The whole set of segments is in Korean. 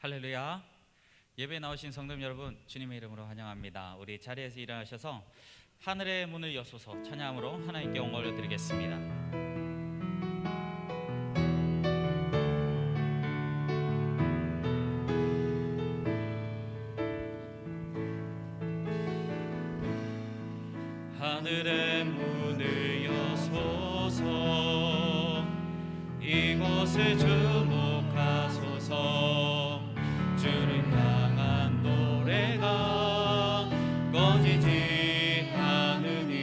할렐루야. 예배에 나오신 성도 여러분, 주님의 이름으로 환영합니다. 우리 자리에서 일어나셔서 하늘의 문을 여소서 찬양으로 하나님께 영광을 올려드리겠습니다. 하늘의 문을 여소서 이곳을 주목하소서. 주를 향한 노래가 꺼지지 않으니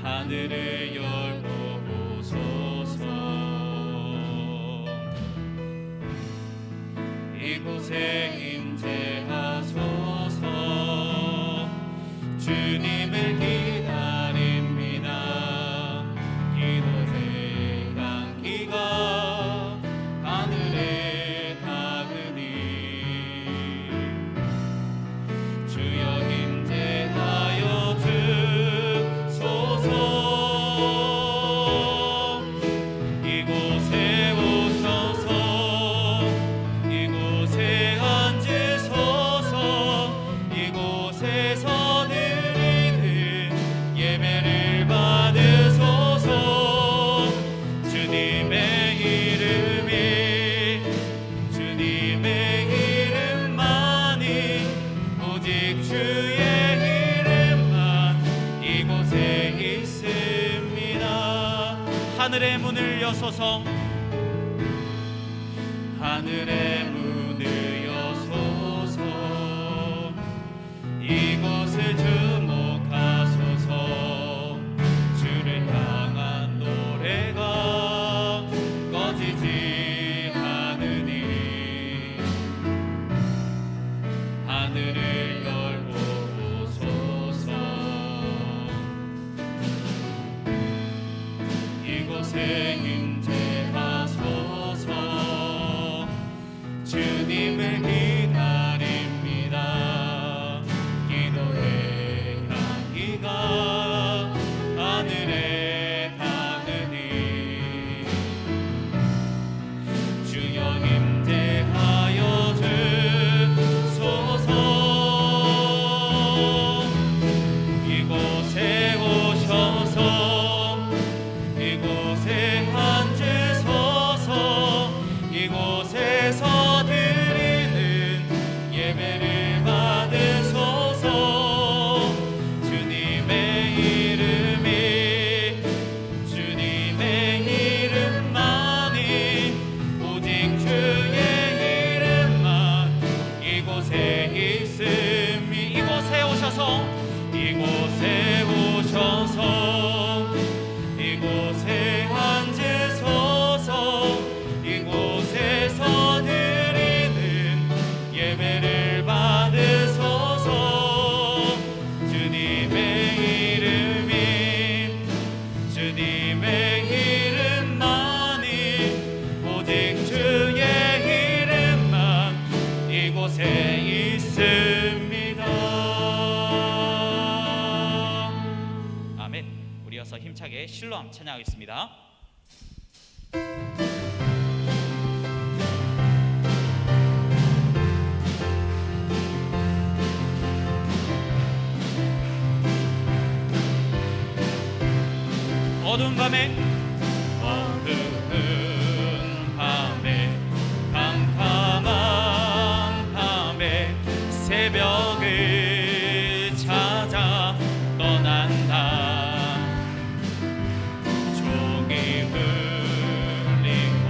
하늘을 열고 오소서. 이곳에 임재하소서. 주님을 기다립니다. 기도의 향기가 하늘에 닿으니 주여 임재하여 주소서. 이곳에 오셔서 이곳에 앉으소서. 이곳에서 드리는 예배를 받으소서. 주님의 이름이 주님의 이름만이 오직 주의 이름만 이곳에 있습니다. 하늘의 문을 여소서. 하늘의 문을 여소서. 이곳을 주목하소서. 주를 향한 노래가 꺼지지 않으니 하늘을 열고 오소서. 이곳에 임재하소서. 주님을 기다립니다. 기도의 향기가 하늘에 닿으니 주여 임재하여 주소서. 이곳에 오셔서 이곳에 앉으소서. 이곳에서 드리는 예배를 받으소서. 주님의 이름이 주님의 이름만이 오직 주의 이름만 이곳에 있음이. 이곳에 오셔서 이곳에 오셔서 이곳에 앉으소서. 이곳에서 드리는 예배를 받으소서. 주님의 이름이 주님의 이름만이 오직 주의 이름만 이곳에 있습니다. 아멘. 우리 이어서 힘차게 실로암 찬양하겠습니다. 어두운 밤에 캄캄한 밤에 새벽을 찾아 떠난다. 종이 울리고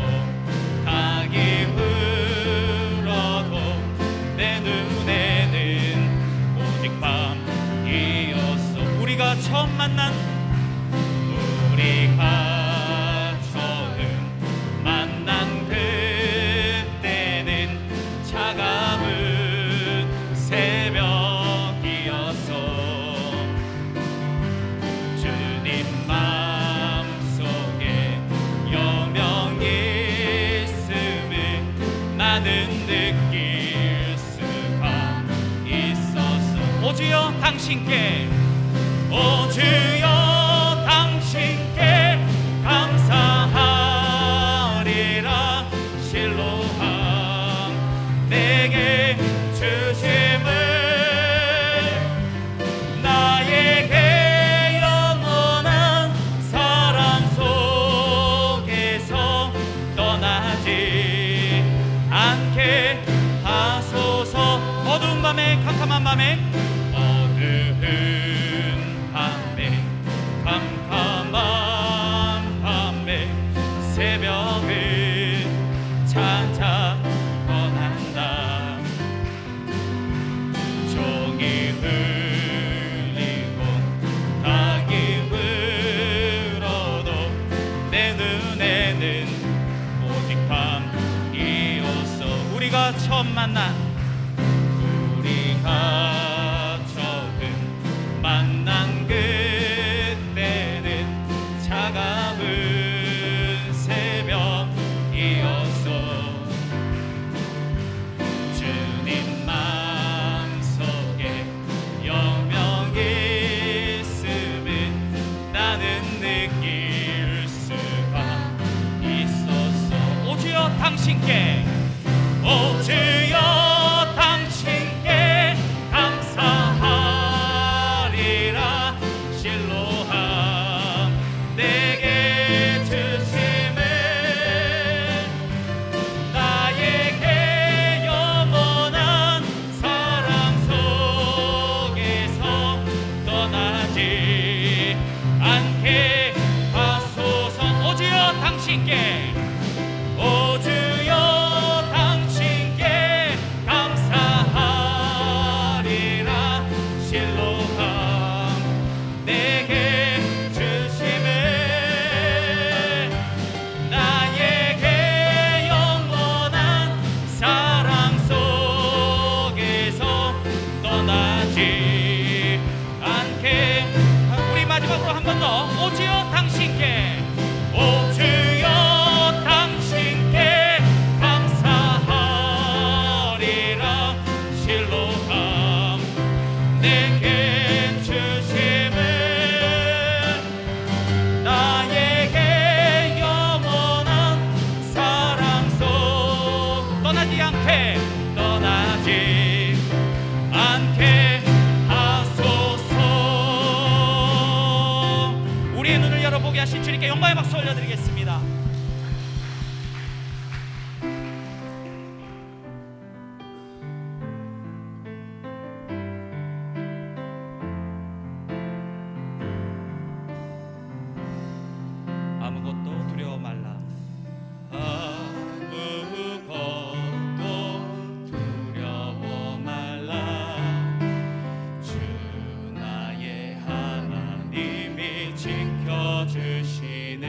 닭이 울어도 내 눈에는 오직 밤이었어. 우리가 처음 만난 우리가 처음 만난 그때는 차가운 새벽이었어. 주님 마음속에 여명이 있음을 나는 느낄 수가 있었어. 오 주여 당신께 오 주여 당신께 감사하리라. 밤에 어두운 밤에 캄캄한 밤에 새벽을 찾아 떠난다. 종이 흘리고 닭이 울어도 내 눈에는 오직 밤이었어. 우리가 처음 만난 우리가 처음 만난 그때는 차가운 새벽이었어. 주님 마음속에 영명이 있음을 나는 느낄 수가 있었어. 오주여 당신께 오주여 당신께 감사하리라. 실로함 내게 주심을 나에게 영원한 사랑 속에서 떠나지 않게 하소서. 오주여 당신께 오주여 당신께 감사하리라. 실로함 내게 주심을 나에게 영원한 사랑 속에서 떠나지 않게. 우리 마지막으로 한 번 더 오주여 당신께 오주여 당신께 감사하리라. 실로함 내게 주심을 나에게 영원한 사랑 속 떠나지 않게 하소서. 우리의 눈을 열어보게 하신 주님께 영광의 박수 올려드리겠습니다. 아무것도 두려워 말라. 아무것도 두려워 말라. 주 나의 하나님이 지켜주시네.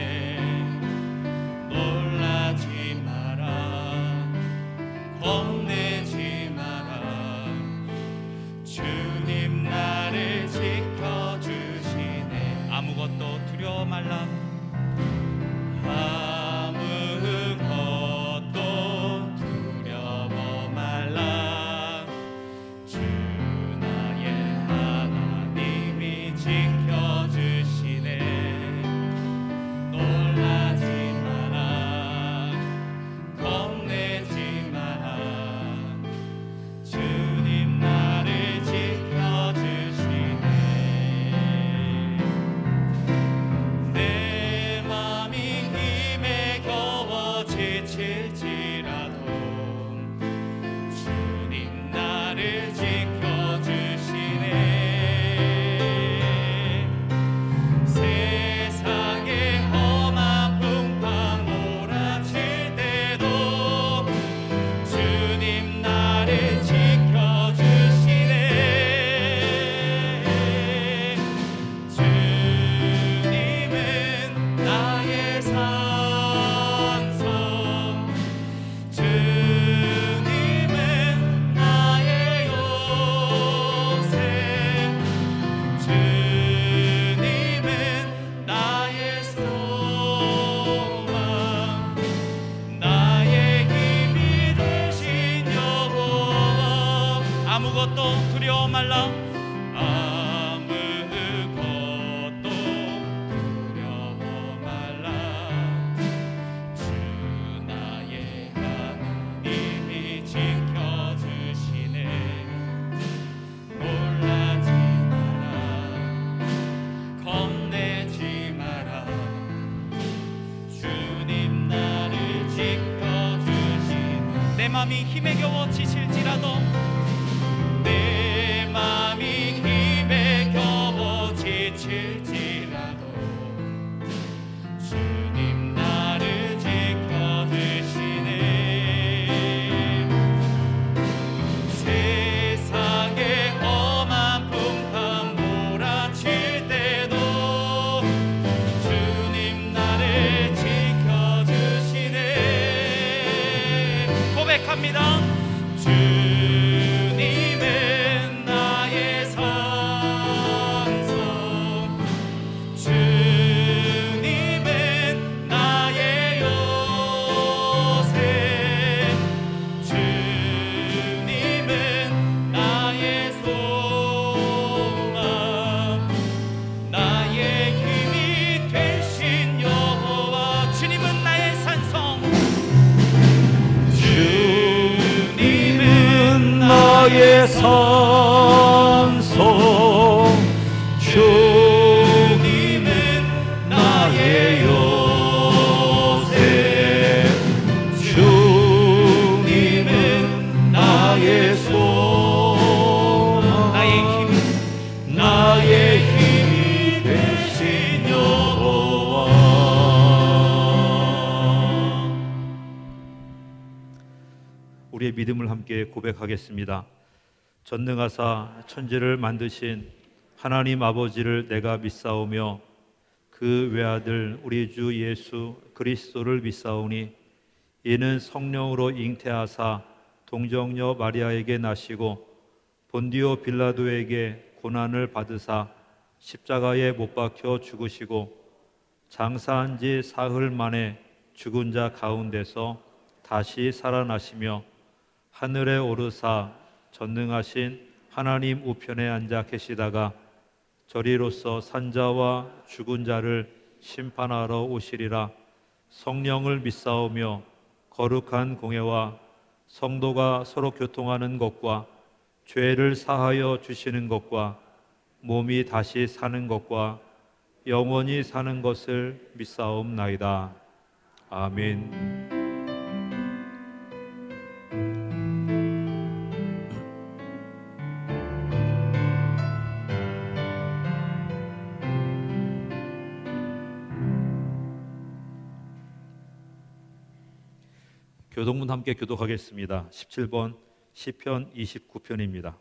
나의 산소, 주님은 나의 요새, 주님은 나의 소망, 나의 힘이 되신 여호와. 우리의 믿음을 함께 고백하겠습니다. 전능하사 천지를 만드신 하나님 아버지를 내가 믿사오며 그 외아들 우리 주 예수 그리스도를 믿사오니 이는 성령으로 잉태하사 동정녀 마리아에게 나시고 본디오 빌라도에게 고난을 받으사 십자가에 못 박혀 죽으시고 장사한 지 사흘 만에 죽은 자 가운데서 다시 살아나시며 하늘에 오르사 전능하신 하나님 우편에 앉아 계시다가 저리로서 산자와 죽은 자를 심판하러 오시리라. 성령을 믿사오며 거룩한 공회와 성도가 서로 교통하는 것과 죄를 사하여 주시는 것과 몸이 다시 사는 것과 영원히 사는 것을 믿사옵나이다. 아멘. 교동문 함께 교독하겠습니다. 17번 시편 29편입니다.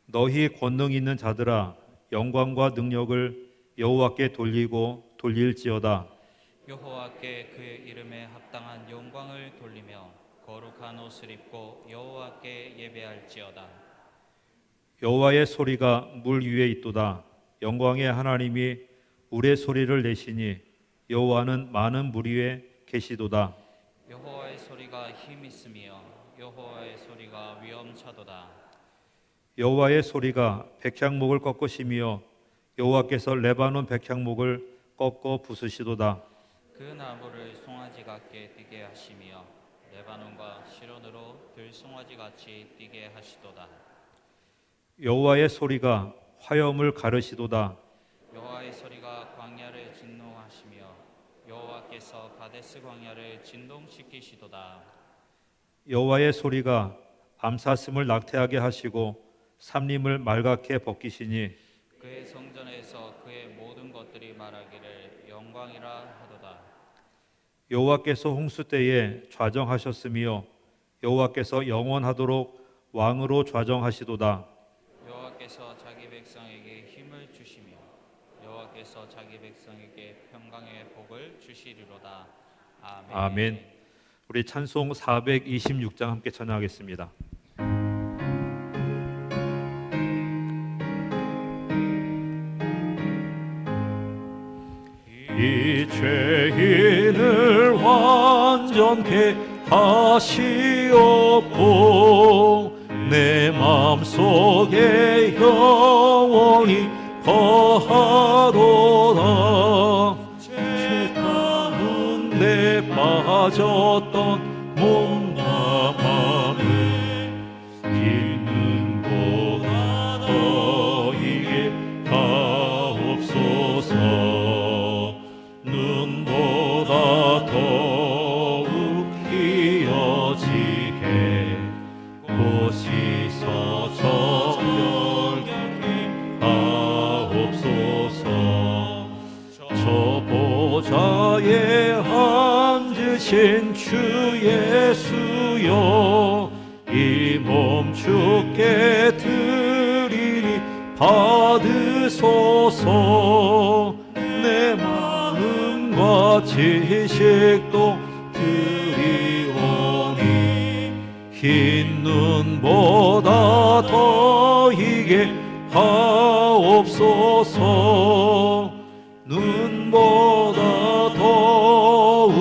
너희 권능 있는 자들아 영광과 능력을 여호와께 돌리고 돌릴지어다. 여호와께 그의 이름에 합당한 영광을 돌리며 거룩한 옷을 입고 여호와께 예배할지어다. 여호와의 소리가 물 위에 있도다. 영광의 하나님이 우레 소리를 내시니 여호와는 많은 물 위에 계시도다. 여호와의 소리가 힘 있으며 여호와의 소리가 위엄차도다. 여호와의 소리가 백향목을 꺾으시며 여호와께서 레바논 백향목을 꺾어 부수시도다. 그 나무를 송아지 같게 뛰게 하시며 레바논과 시론으로 들송아지 같이 뛰게 하시도다. 여호와의 소리가 화염을 가르시도다. 여호와의 소리가 광야를 진동하시며 여호와께서 가데스 광야를 진동시키시도다. 여호와의 소리가 암사슴을 낙태하게 하시고 삼림을 말갛게 벗기시니 그의 성전에서 그의 모든 것들이 말하기를 영광이라 하도다. 여호와께서 홍수 때에 좌정하셨으며 여호와께서 영원하도록 왕으로 좌정하시도다. 여호와께서 자기 백성에게 힘을 주시며 여호와께서 자기 백성에게 평강의 복을 주시리로다. 아멘. 아멘. 우리 찬송 426장 함께 찬양하겠습니다. 이 죄인을 완전케 하시옵고 내 마음속에 영원히 거하도다. 죄 가운데 빠졌던 몸과 마음을 있는 보다 더 이게 하옵소서. 눈보다 더욱 희어지게 보시서 정결케 하옵소서. 저 보좌에 앉으신 주 예수여 이 몸 주께 드리니 받으소서. 내 마음과 지식도 드리오니 흰 눈보다 더 희게 하옵소서. 눈보다 더욱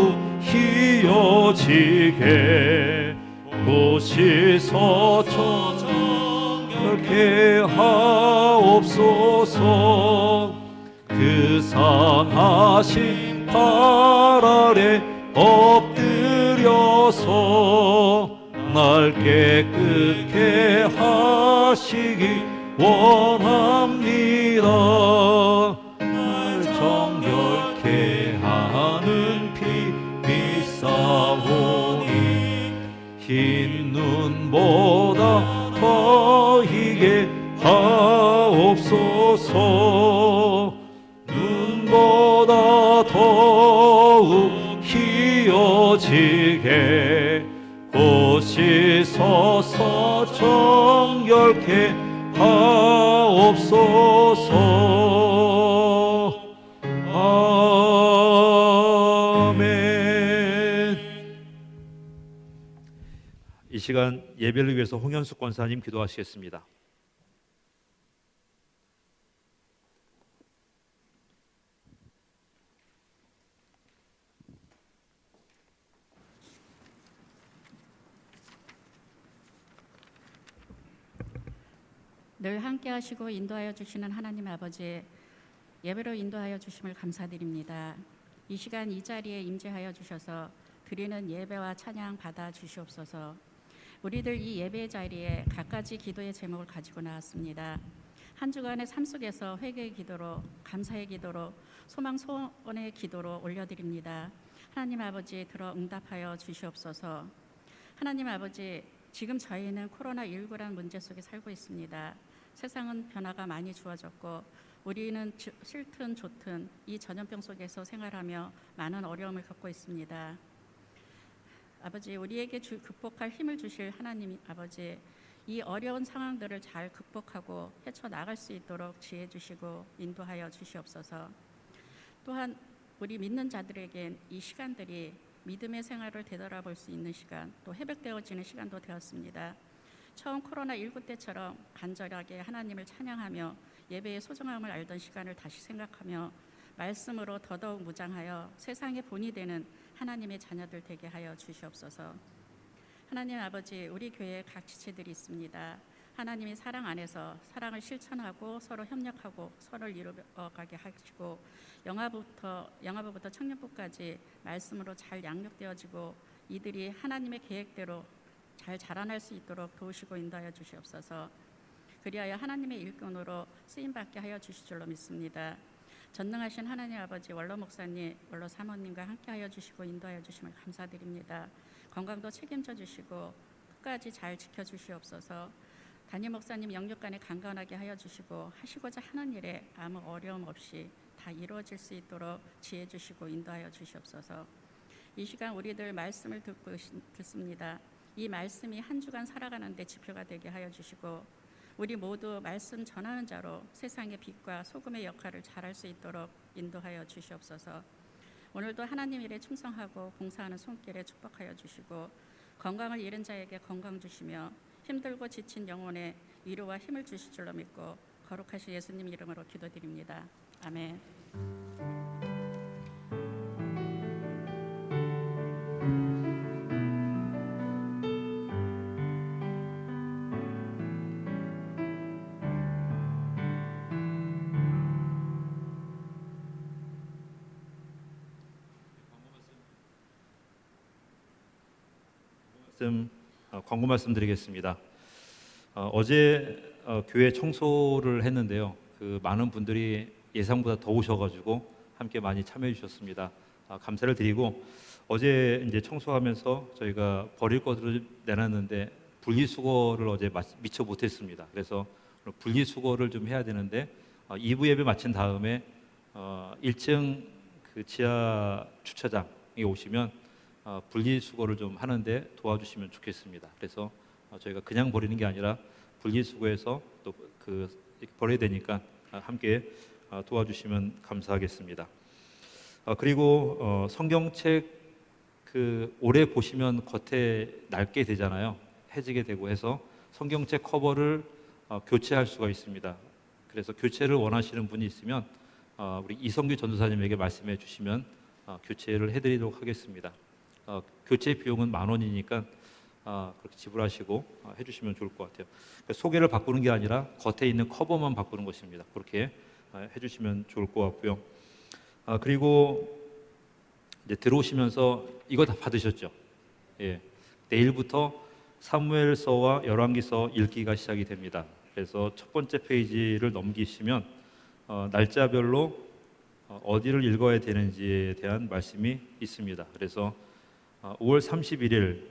희어지게 보시서 정결케 하옵소서. 그 상하신 발 아래 엎드려서 날 깨끗게 하시기 원합니다. 날 정결케 하는 피 비싸오니 흰 눈보다 더 희게 하옵소서. 눈보다 더욱 희어지게 고시서서 정결케 하옵소서. 아멘. 이 시간 예배를 위해서 홍현숙 권사님 기도하시겠습니다. 늘 함께 하시고 인도하여 주시는 하나님 아버지, 예배로 인도하여 주심을 감사드립니다. 이 시간 이 자리에 임재하여 주셔서 드리는 예배와 찬양 받아 주시옵소서. 우리들 이 예배 자리에 갖가지 기도의 제목을 가지고 나왔습니다. 한 주간의 삶 속에서 회개의 기도로, 감사의 기도로, 소망 소원의 기도로 올려드립니다. 하나님 아버지 들어 응답하여 주시옵소서. 하나님 아버지, 지금 저희는 코로나19라는 문제 속에 살고 있습니다. 세상은 변화가 많이 주어졌고 우리는 싫든 좋든 이 전염병 속에서 생활하며 많은 어려움을 겪고 있습니다. 아버지, 우리에게 극복할 힘을 주실 하나님 아버지, 이 어려운 상황들을 잘 극복하고 헤쳐나갈 수 있도록 지혜 주시고 인도하여 주시옵소서. 또한 우리 믿는 자들에겐 이 시간들이 믿음의 생활을 되돌아볼 수 있는 시간, 또 회복되어지는 시간도 되었습니다. 처음 코로나19 때처럼 간절하게 하나님을 찬양하며 예배의 소중함을 알던 시간을 다시 생각하며 말씀으로 더더욱 무장하여 세상의 본이 되는 하나님의 자녀들 되게 하여 주시옵소서. 하나님 아버지, 우리 교회에 각 지체들이 있습니다. 하나님의 사랑 안에서 사랑을 실천하고 서로 협력하고 서로를 이루어가게 하시고 영아부부터 청년부까지 말씀으로 잘 양육되어지고 이들이 하나님의 계획대로 잘 자라날 수 있도록 도우시고 인도하여 주시옵소서. 그리하여 하나님의 일꾼으로 쓰임받게 하여 주실 줄로 믿습니다. 전능하신 하나님 아버지, 원로 목사님, 원로 사모님과 함께하여 주시고 인도하여 주심을 감사드립니다. 건강도 책임져 주시고 끝까지 잘 지켜주시옵소서. 담임 목사님 영육간에 강건하게 하여 주시고 하시고자 하는 일에 아무 어려움 없이 다 이루어질 수 있도록 지혜 주시고 인도하여 주시옵소서. 이 시간 우리들 말씀을 듣습니다. 이 말씀이 한 주간 살아가는 데 지표가 되게 하여 주시고 우리 모두 말씀 전하는 자로 세상의 빛과 소금의 역할을 잘할 수 있도록 인도하여 주시옵소서. 오늘도 하나님 일에 충성하고 봉사하는 손길에 축복하여 주시고 건강을 잃은 자에게 건강 주시며 힘들고 지친 영혼에 위로와 힘을 주실 줄로 믿고 거룩하신 예수님 이름으로 기도드립니다. 아멘. 광고 말씀드리겠습니다. 어제 교회 청소를 했는데요. 많은 분들이 예상보다 더우셔가지고 함께 많이 참여해 주셨습니다. 감사를 드리고 어제 이제 청소하면서 저희가 버릴 것들을 내놨는데 분리수거를 어제 미처 못했습니다. 그래서 분리수거를 좀 해야 되는데 2부 예배 마친 다음에 1층 그 지하 주차장에 오시면 분리수거를 좀 하는데 도와주시면 좋겠습니다. 그래서 저희가 그냥 버리는 게 아니라 분리수거해서 또 버려야 되니까 함께 도와주시면 감사하겠습니다. 그리고 성경책 오래 보시면 겉에 낡게 되잖아요. 해지게 되고 해서 성경책 커버를 교체할 수가 있습니다. 그래서 교체를 원하시는 분이 있으면 우리 이성규 전도사님에게 말씀해 주시면 교체를 해드리도록 하겠습니다. 교체 비용은 10,000원이니까 그렇게 지불하시고 해주시면 좋을 것 같아요. 그러니까 소개를 바꾸는 게 아니라 겉에 있는 커버만 바꾸는 것입니다. 그렇게 해주시면 좋을 것 같고요. 그리고 이제 들어오시면서 이거 다 받으셨죠? 예. 내일부터 사무엘서와 열왕기서 읽기가 시작이 됩니다. 그래서 첫 번째 페이지를 넘기시면 날짜별로 어디를 읽어야 되는지에 대한 말씀이 있습니다. 그래서 5월 31일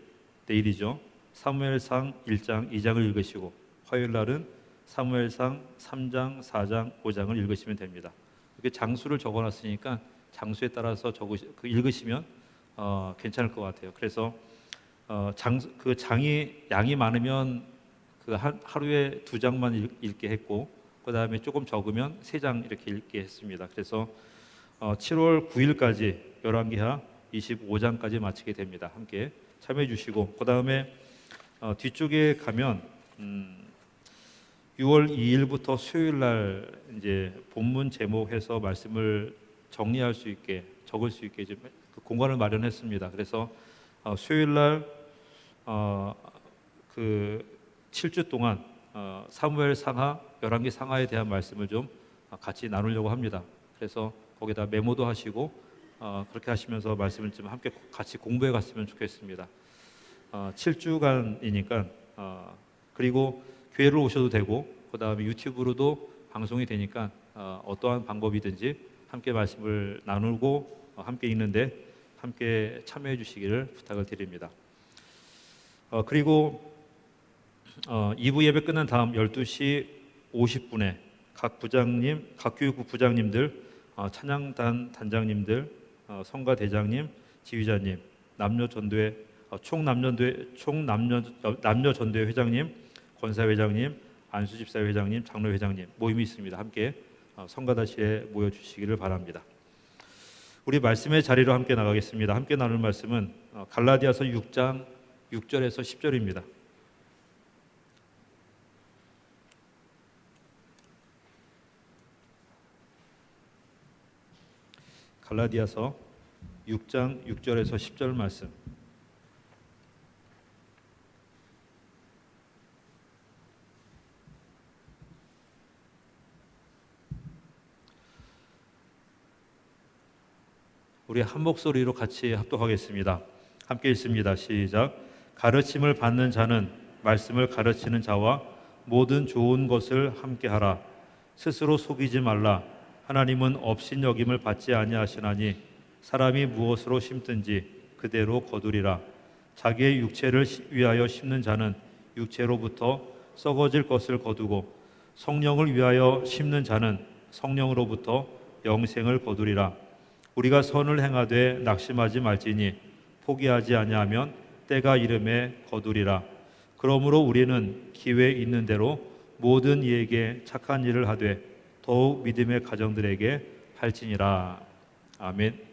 내일이죠. 사무엘상 1장, 2장을 읽으시고 화요일 날은 사무엘상 3장, 4장, 5장을 읽으시면 됩니다. 이렇게 장수를 적어놨으니까 장수에 따라서 읽으시면 괜찮을 것 같아요. 그래서 그 장이 양이 많으면 그 하루에 2장만 읽게 했고, 그 다음에 조금 적으면 3장 이렇게 읽게 했습니다. 그래서 7월 9일까지 열왕기하 25장까지 마치게 됩니다. 함께 참여해 주시고, 그 다음에 뒤쪽에 가면 6월 2일부터 수요일 날 이제 본문 제목해서 말씀을 정리할 수 있게, 적을 수 있게 좀 그 공간을 마련했습니다. 그래서 수요일 날 그 7주 동안 사무엘 상하, 열왕기 상하에 대한 말씀을 좀 같이 나누려고 합니다. 그래서 거기다 메모도 하시고 그렇게 하시면서 말씀을 좀 함께 같이 공부해 갔으면 좋겠습니다. 7주간이니까 그리고 교회를 오셔도 되고, 그 다음에 유튜브로도 방송이 되니까 어떠한 방법이든지 함께 말씀을 나누고 함께 읽는데 함께 참여해 주시기를 부탁을 드립니다. 그리고 2부 예배 끝난 다음 12시 50분에 각 부장님, 각 교육부 부장님들, 찬양단 단장님들, 성가 대장님, 지휘자님, 남녀전도회 남녀전도회 회장님, 권사회장님, 안수집사회 회장님, 장로회장님 모임이 있습니다. 함께 성가다시에 모여 주시기를 바랍니다. 우리 말씀의 자리로 함께 나가겠습니다. 함께 나눌 말씀은 갈라디아서 6장 6절에서 10절입니다. 갈라디아서 6장 6절에서 10절 말씀. 우리 한 목소리로 같이 합독하겠습니다. 함께 읽습니다. 시작. 가르침을 받는 자는 말씀을 가르치는 자와 모든 좋은 것을 함께 하라. 스스로 속이지 말라. 하나님은 업신여김을 받지 아니하시나니 사람이 무엇으로 심든지 그대로 거두리라. 자기의 육체를 위하여 심는 자는 육체로부터 썩어질 것을 거두고 성령을 위하여 심는 자는 성령으로부터 영생을 거두리라. 우리가 선을 행하되 낙심하지 말지니 포기하지 아니하면 때가 이름에 거두리라. 그러므로 우리는 기회 있는 대로 모든 이에게 착한 일을 하되 더욱 믿음의 가정들에게 할지니라. 아멘.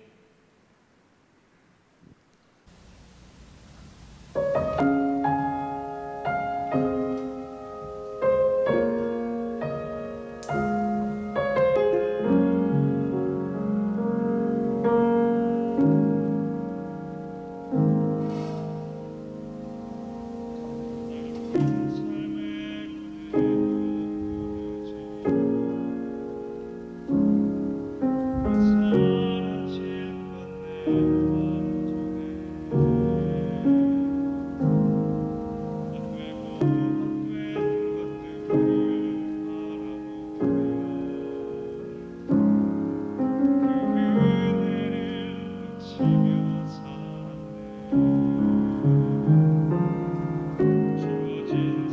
주어진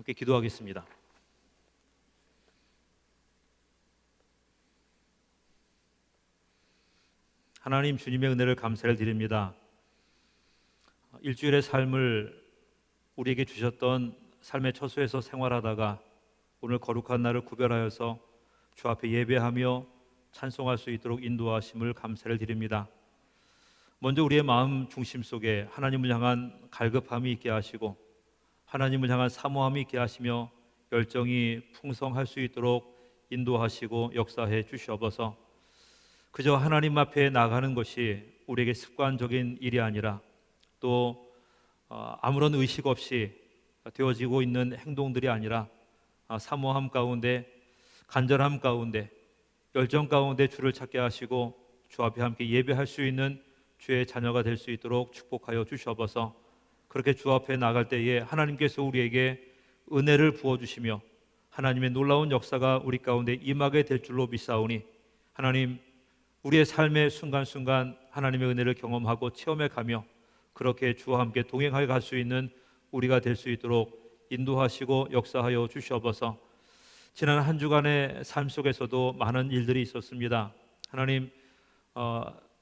함께 기도하겠습니다. 하나님, 주님의 은혜를 감사를 드립니다. 일주일의 삶을 우리에게 주셨던 삶의 처소에서 생활하다가 오늘 거룩한 날을 구별하여서 주 앞에 예배하며 찬송할 수 있도록 인도하심을 감사를 드립니다. 먼저 우리의 마음 중심 속에 하나님을 향한 갈급함이 있게 하시고 하나님을 향한 사모함이 있게 하시며 열정이 풍성할 수 있도록 인도하시고 역사해 주시옵소서. 그저 하나님 앞에 나가는 것이 우리에게 습관적인 일이 아니라 또 아무런 의식 없이 되어지고 있는 행동들이 아니라 사모함 가운데, 간절함 가운데, 열정 가운데 주를 찾게 하시고 주 앞에 함께 예배할 수 있는 주의 자녀가 될 수 있도록 축복하여 주시옵소서. 그렇게 주 앞에 나갈 때에 하나님께서 우리에게 은혜를 부어주시며 하나님의 놀라운 역사가 우리 가운데 임하게 될 줄로 믿사오니 하나님, 우리의 삶의 순간순간 하나님의 은혜를 경험하고 체험해 가며 그렇게 주와 함께 동행하여 갈 수 있는 우리가 될 수 있도록 인도하시고 역사하여 주시옵소서. 지난 한 주간의 삶 속에서도 많은 일들이 있었습니다. 하나님,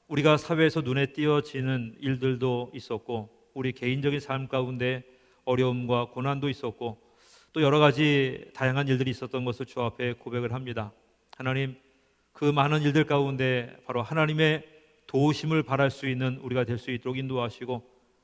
우리가 사회에서 눈에 띄어지는 일들도 있었고 우리 개인적인 삶 가운데 어려움과 고난도 있었고 또 여러 가지 다양한 일들이 있었던 것을 주 앞에 고백을 합니다. 하나님, 그 많은 일들 가운데 바로 하나님의 도우심을 바랄 수 있는 우리가 될 수 있도록 인도하시고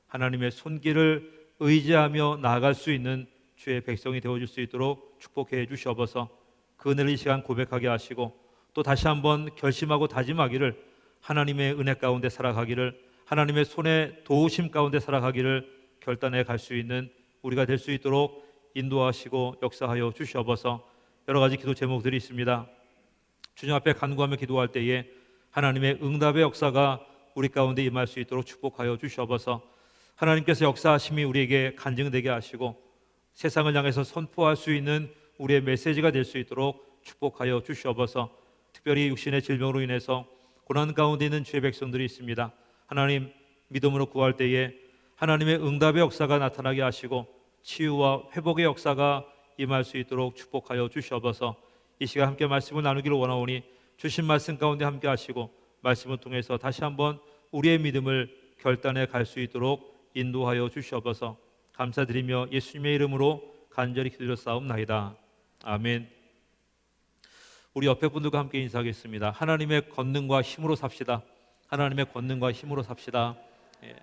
하나님의 손길을 의지하며 나아갈 수 있는 주의 백성이 되어줄 수 있도록 축복해 주시옵소서. 그 은혜를 이 시간 고백하게 하시고 또 다시 한번 결심하고 다짐하기를 하나님의 은혜 가운데 살아가기를 하나님의 손에 도우심 가운데 살아가기를 결단해 갈 수 있는 우리가 될 수 있도록 인도하시고 역사하여 주시옵소서. 여러 가지 기도 제목들이 있습니다. 주님 앞에 간구하며 기도할 때에 하나님의 응답의 역사가 우리 가운데 임할 수 있도록 축복하여 주시옵소서. 하나님께서 역사하심이 우리에게 간증되게 하시고 세상을 향해서 선포할 수 있는 우리의 메시지가 될 수 있도록 축복하여 주시옵소서. 특별히 육신의 질병으로 인해서 고난 가운데 있는 주의 백성들이 있습니다. 하나님, 믿음으로 구할 때에 하나님의 응답의 역사가 나타나게 하시고 치유와 회복의 역사가 임할 수 있도록 축복하여 주시옵소서. 이 시간 함께 말씀을 나누기를 원하오니 주신 말씀 가운데 함께 하시고 말씀을 통해서 다시 한번 우리의 믿음을 결단해 갈 수 있도록 인도하여 주시옵소서. 감사드리며 예수님의 이름으로 간절히 기도드렸사옵나이다. 아멘. 우리 옆에 분들과 함께 인사하겠습니다. 하나님의 권능과 힘으로 삽시다. 하나님의 권능과 힘으로 삽시다. 예.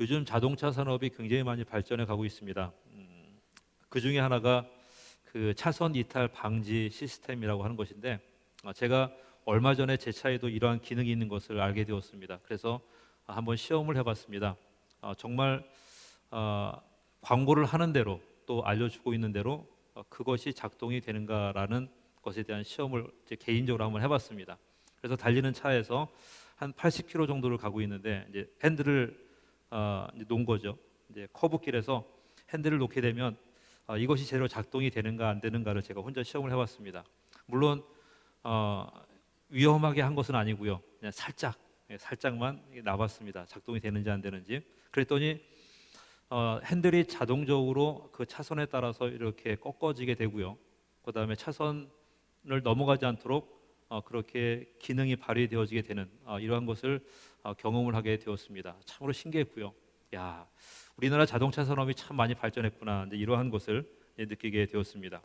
요즘 자동차 산업이 굉장히 많이 발전해 가고 있습니다. 그 중에 하나가 그 차선 이탈 방지 시스템이라고 하는 것인데, 제가 얼마 전에 제 차에도 이러한 기능이 있는 것을 알게 되었습니다. 그래서 한번 시험을 해봤습니다. 정말 광고를 하는 대로 또 알려주고 있는 대로 그것이 작동이 되는가라는 것에 대한 시험을 이제 개인적으로 한번 해봤습니다. 그래서 달리는 차에서 한 80km 정도를 가고 있는데 이제 핸들을 이제 놓은 거죠. 이제 커브길에서 핸들을 놓게 되면 이것이 제대로 작동이 되는가 안 되는가를 제가 혼자 시험을 해봤습니다. 물론 위험하게 한 것은 아니고요. 그냥 살짝만 놔봤습니다. 작동이 되는지 안 되는지. 그랬더니 핸들이 자동적으로 그 차선에 따라서 이렇게 꺾어지게 되고요. 그 다음에 차선을 넘어가지 않도록 그렇게 기능이 발휘되어지게 되는 이러한 것을 경험을 하게 되었습니다. 참으로 신기했고요. 야, 우리나라 자동차 산업이 참 많이 발전했구나. 이제 이러한 것을 느끼게 되었습니다.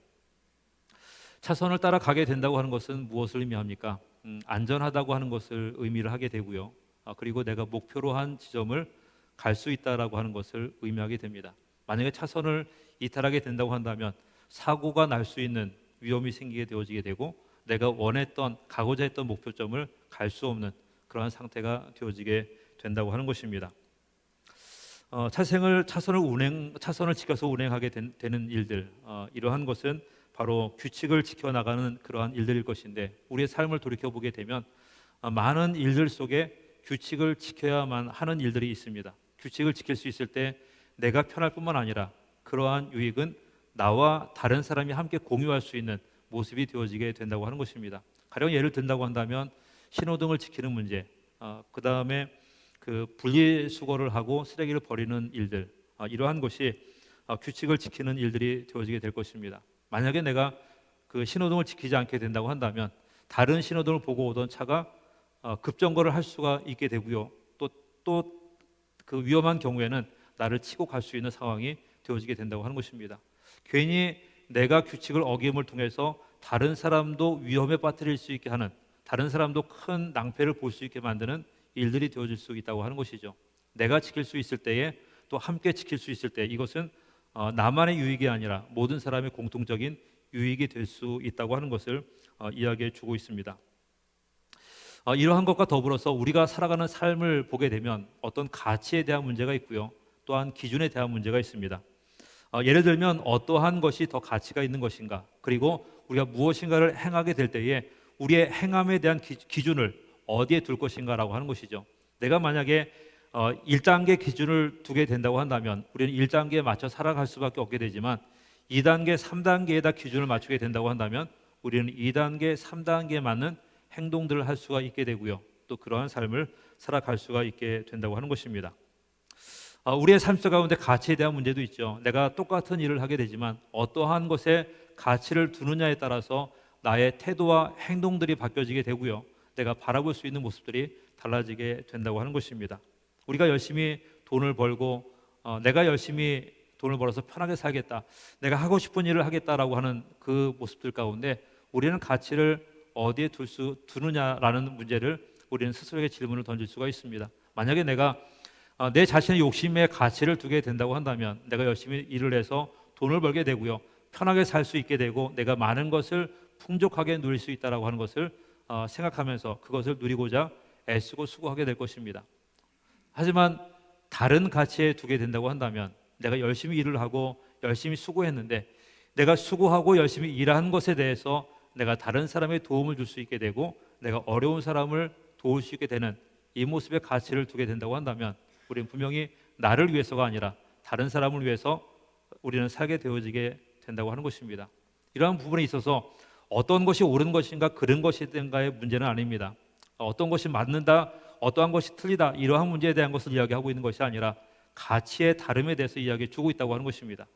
차선을 따라 가게 된다고 하는 것은 무엇을 의미합니까? 안전하다고 하는 것을 의미를 하게 되고요. 그리고 내가 목표로 한 지점을 갈 수 있다라고 하는 것을 의미하게 됩니다. 만약에 차선을 이탈하게 된다고 한다면 사고가 날 수 있는 위험이 생기게 되어지게 되고 내가 원했던 가고자 했던 목표점을 갈 수 없는 그러한 상태가 되어지게 된다고 하는 것입니다. 차선을 지켜서 운행하게 되는 일들, 이러한 것은 바로 규칙을 지켜나가는 그러한 일들일 것인데 우리의 삶을 돌이켜보게 되면 많은 일들 속에 규칙을 지켜야만 하는 일들이 있습니다. 규칙을 지킬 수 있을 때 내가 편할 뿐만 아니라 그러한 유익은 나와 다른 사람이 함께 공유할 수 있는 모습이 되어지게 된다고 하는 것입니다. 가령 예를 든다고 한다면 신호등을 지키는 문제, 그 다음에 그 분리수거를 하고 쓰레기를 버리는 일들, 이러한 것이 규칙을 지키는 일들이 되어지게 될 것입니다. 만약에 내가 그 신호등을 지키지 않게 된다고 한다면 다른 신호등을 보고 오던 차가 급정거를 할 수가 있게 되고요. 또 그 위험한 경우에는 나를 치고 갈 수 있는 상황이 되어지게 된다고 하는 것입니다. 괜히 내가 규칙을 어김을 통해서 다른 사람도 위험에 빠뜨릴 수 있게 하는, 다른 사람도 큰 낭패를 볼 수 있게 만드는 일들이 되어질 수 있다고 하는 것이죠. 내가 지킬 수 있을 때에 또 함께 지킬 수 있을 때 이것은 나만의 유익이 아니라 모든 사람의 공통적인 유익이 될 수 있다고 하는 것을 이야기해 주고 있습니다. 이러한 것과 더불어서 우리가 살아가는 삶을 보게 되면 어떤 가치에 대한 문제가 있고요. 또한 기준에 대한 문제가 있습니다. 예를 들면 어떠한 것이 더 가치가 있는 것인가, 그리고 우리가 무엇인가를 행하게 될 때에 우리의 행함에 대한 기준을 어디에 둘 것인가라고 하는 것이죠. 내가 만약에 1단계 기준을 두게 된다고 한다면 우리는 1단계에 맞춰 살아갈 수밖에 없게 되지만 2단계, 3단계에다 기준을 맞추게 된다고 한다면 우리는 2단계, 3단계에 맞는 행동들을 할 수가 있게 되고요. 또 그러한 삶을 살아갈 수가 있게 된다고 하는 것입니다. 우리의 삶 속 가운데 가치에 대한 문제도 있죠. 내가 똑같은 일을 하게 되지만 어떠한 것에 가치를 두느냐에 따라서 나의 태도와 행동들이 바뀌어지게 되고요. 내가 바라볼 수 있는 모습들이 달라지게 된다고 하는 것입니다. 우리가 열심히 돈을 벌고 내가 열심히 돈을 벌어서 편하게 살겠다, 내가 하고 싶은 일을 하겠다라고 하는 그 모습들 가운데 우리는 가치를 어디에 두느냐라는 문제를 우리는 스스로에게 질문을 던질 수가 있습니다. 만약에 내가 내 자신의 욕심에 가치를 두게 된다고 한다면 내가 열심히 일을 해서 돈을 벌게 되고요, 편하게 살 수 있게 되고 내가 많은 것을 풍족하게 누릴 수 있다라고 하는 것을 생각하면서 그것을 누리고자 애쓰고 수고하게 될 것입니다. 하지만 다른 가치에 두게 된다고 한다면 내가 열심히 일을 하고 열심히 수고했는데 내가 수고하고 열심히 일한 것에 대해서 내가 다른 사람의 도움을 줄 수 있게 되고 내가 어려운 사람을 도울 수 있게 되는 이 모습의 가치를 두게 된다고 한다면 우리는 분명히 나를 위해서가 아니라 다른 사람을 위해서 우리는 살게 되어지게 된다고 하는 것입니다. 이러한 부분에 있어서 어떤 것이 옳은 것인가 그른 것인가의 문제는 아닙니다. 어떤 것이 맞는다, 어떠한 것이 틀리다, 이러한 문제에 대한 것을 이야기하고 있는 것이 아니라 가치의 다름에 대해서 이야기해 주고 있다고 하는 것입니다.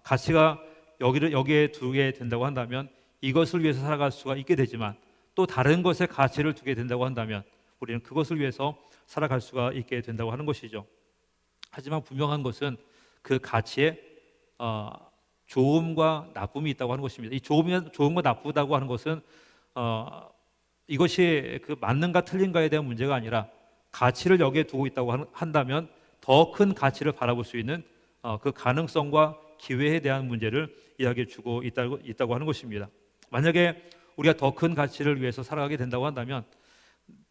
가치가 여기에 두게 된다고 한다면 이것을 위해서 살아갈 수가 있게 되지만 또 다른 것에 가치를 두게 된다고 한다면 우리는 그것을 위해서 살아갈 수가 있게 된다고 하는 것이죠. 하지만 분명한 것은 그 가치에 좋음과 나쁨이 있다고 하는 것입니다. 이 좋음과 나쁘다고 하는 것은 이것이 그 맞는가 틀린가에 대한 문제가 아니라 가치를 여기에 두고 있다고 한다면 더 큰 가치를 바라볼 수 있는 그 가능성과 기회에 대한 문제를 이야기해 주고 있다고 하는 것입니다. 만약에 우리가 더 큰 가치를 위해서 살아가게 된다고 한다면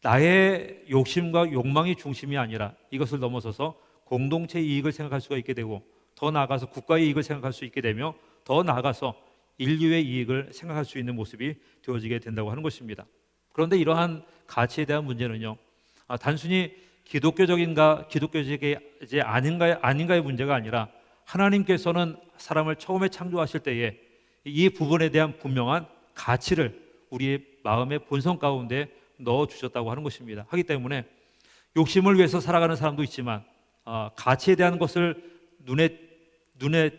나의 욕심과 욕망이 중심이 아니라 이것을 넘어서서 공동체 이익을 생각할 수가 있게 되고, 더 나아가서 국가의 이익을 생각할 수 있게 되며, 더 나아가서 인류의 이익을 생각할 수 있는 모습이 되어지게 된다고 하는 것입니다. 그런데 이러한 가치에 대한 문제는요, 단순히 기독교적이 아닌가의 문제가 아니라, 하나님께서는 사람을 처음에 창조하실 때에 이 부분에 대한 분명한 가치를 우리의 마음의 본성 가운데 넣어 주셨다고 하는 것입니다. 하기 때문에 욕심을 위해서 살아가는 사람도 있지만, 가치에 대한 것을 눈에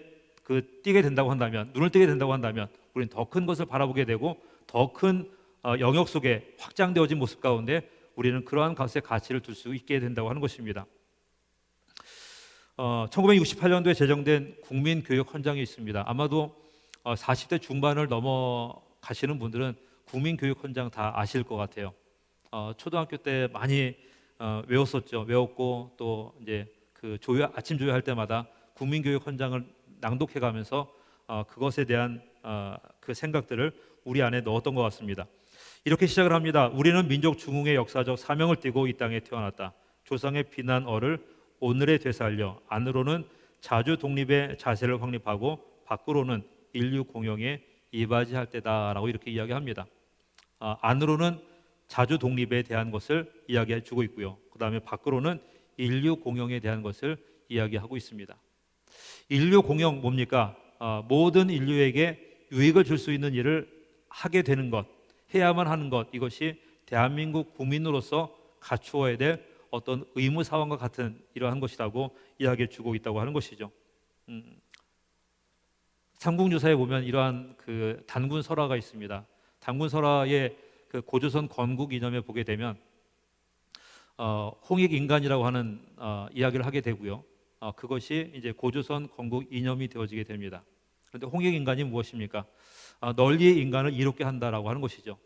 띄게 된다고 한다면, 눈을 뜨게 된다고 한다면, 우리는 더 큰 것을 바라보게 되고, 더 큰 영역 속에 확장되어진 모습 가운데 우리는 그러한 것의 가치를 둘 수 있게 된다고 하는 것입니다. 1968년도에 제정된 국민교육헌장이 있습니다. 아마도 40대 중반을 넘어가시는 분들은 국민교육헌장 다 아실 것 같아요. 초등학교 때 많이 외웠고, 또 이제 그 아침 조회할 때마다 국민교육헌장을 낭독해가면서 그것에 대한 그 생각들을 우리 안에 넣었던 것 같습니다. 이렇게 시작을 합니다. 우리는 민족 중흥의 역사적 사명을 띠고 이 땅에 태어났다. 조상의 비난어를 오늘에 되살려 안으로는 자주 독립의 자세를 확립하고 밖으로는 인류 공영에 이바지할 때다라고 이렇게 이야기합니다. 안으로는 자주 독립에 대한 것을 이야기해 주고 있고요. 그 다음에 밖으로는 인류 공영에 대한 것을 이야기하고 있습니다. 인류 공영 뭡니까? 모든 인류에게 유익을 줄 수 있는 일을 하게 되는 것, 해야만 하는 것, 이것이 대한민국 국민으로서 갖추어야 될 어떤 의무 사원과 같은 이러한 것이라고 이야기해 주고 있다고 하는 것이죠. 삼국유사에 보면 이러한 그 단군 설화가 있습니다. 단군 설화의 그 고조선 건국 이념에 보게 되면 홍익인간이라고 하는 이야기를 하게 되고요. 그것이 이제 고조선 건국 이념이 되어지게 됩니다. 그런데 홍익인간이 무엇입니까? 널리 인간을 이롭게 한다라고 하는 것이죠.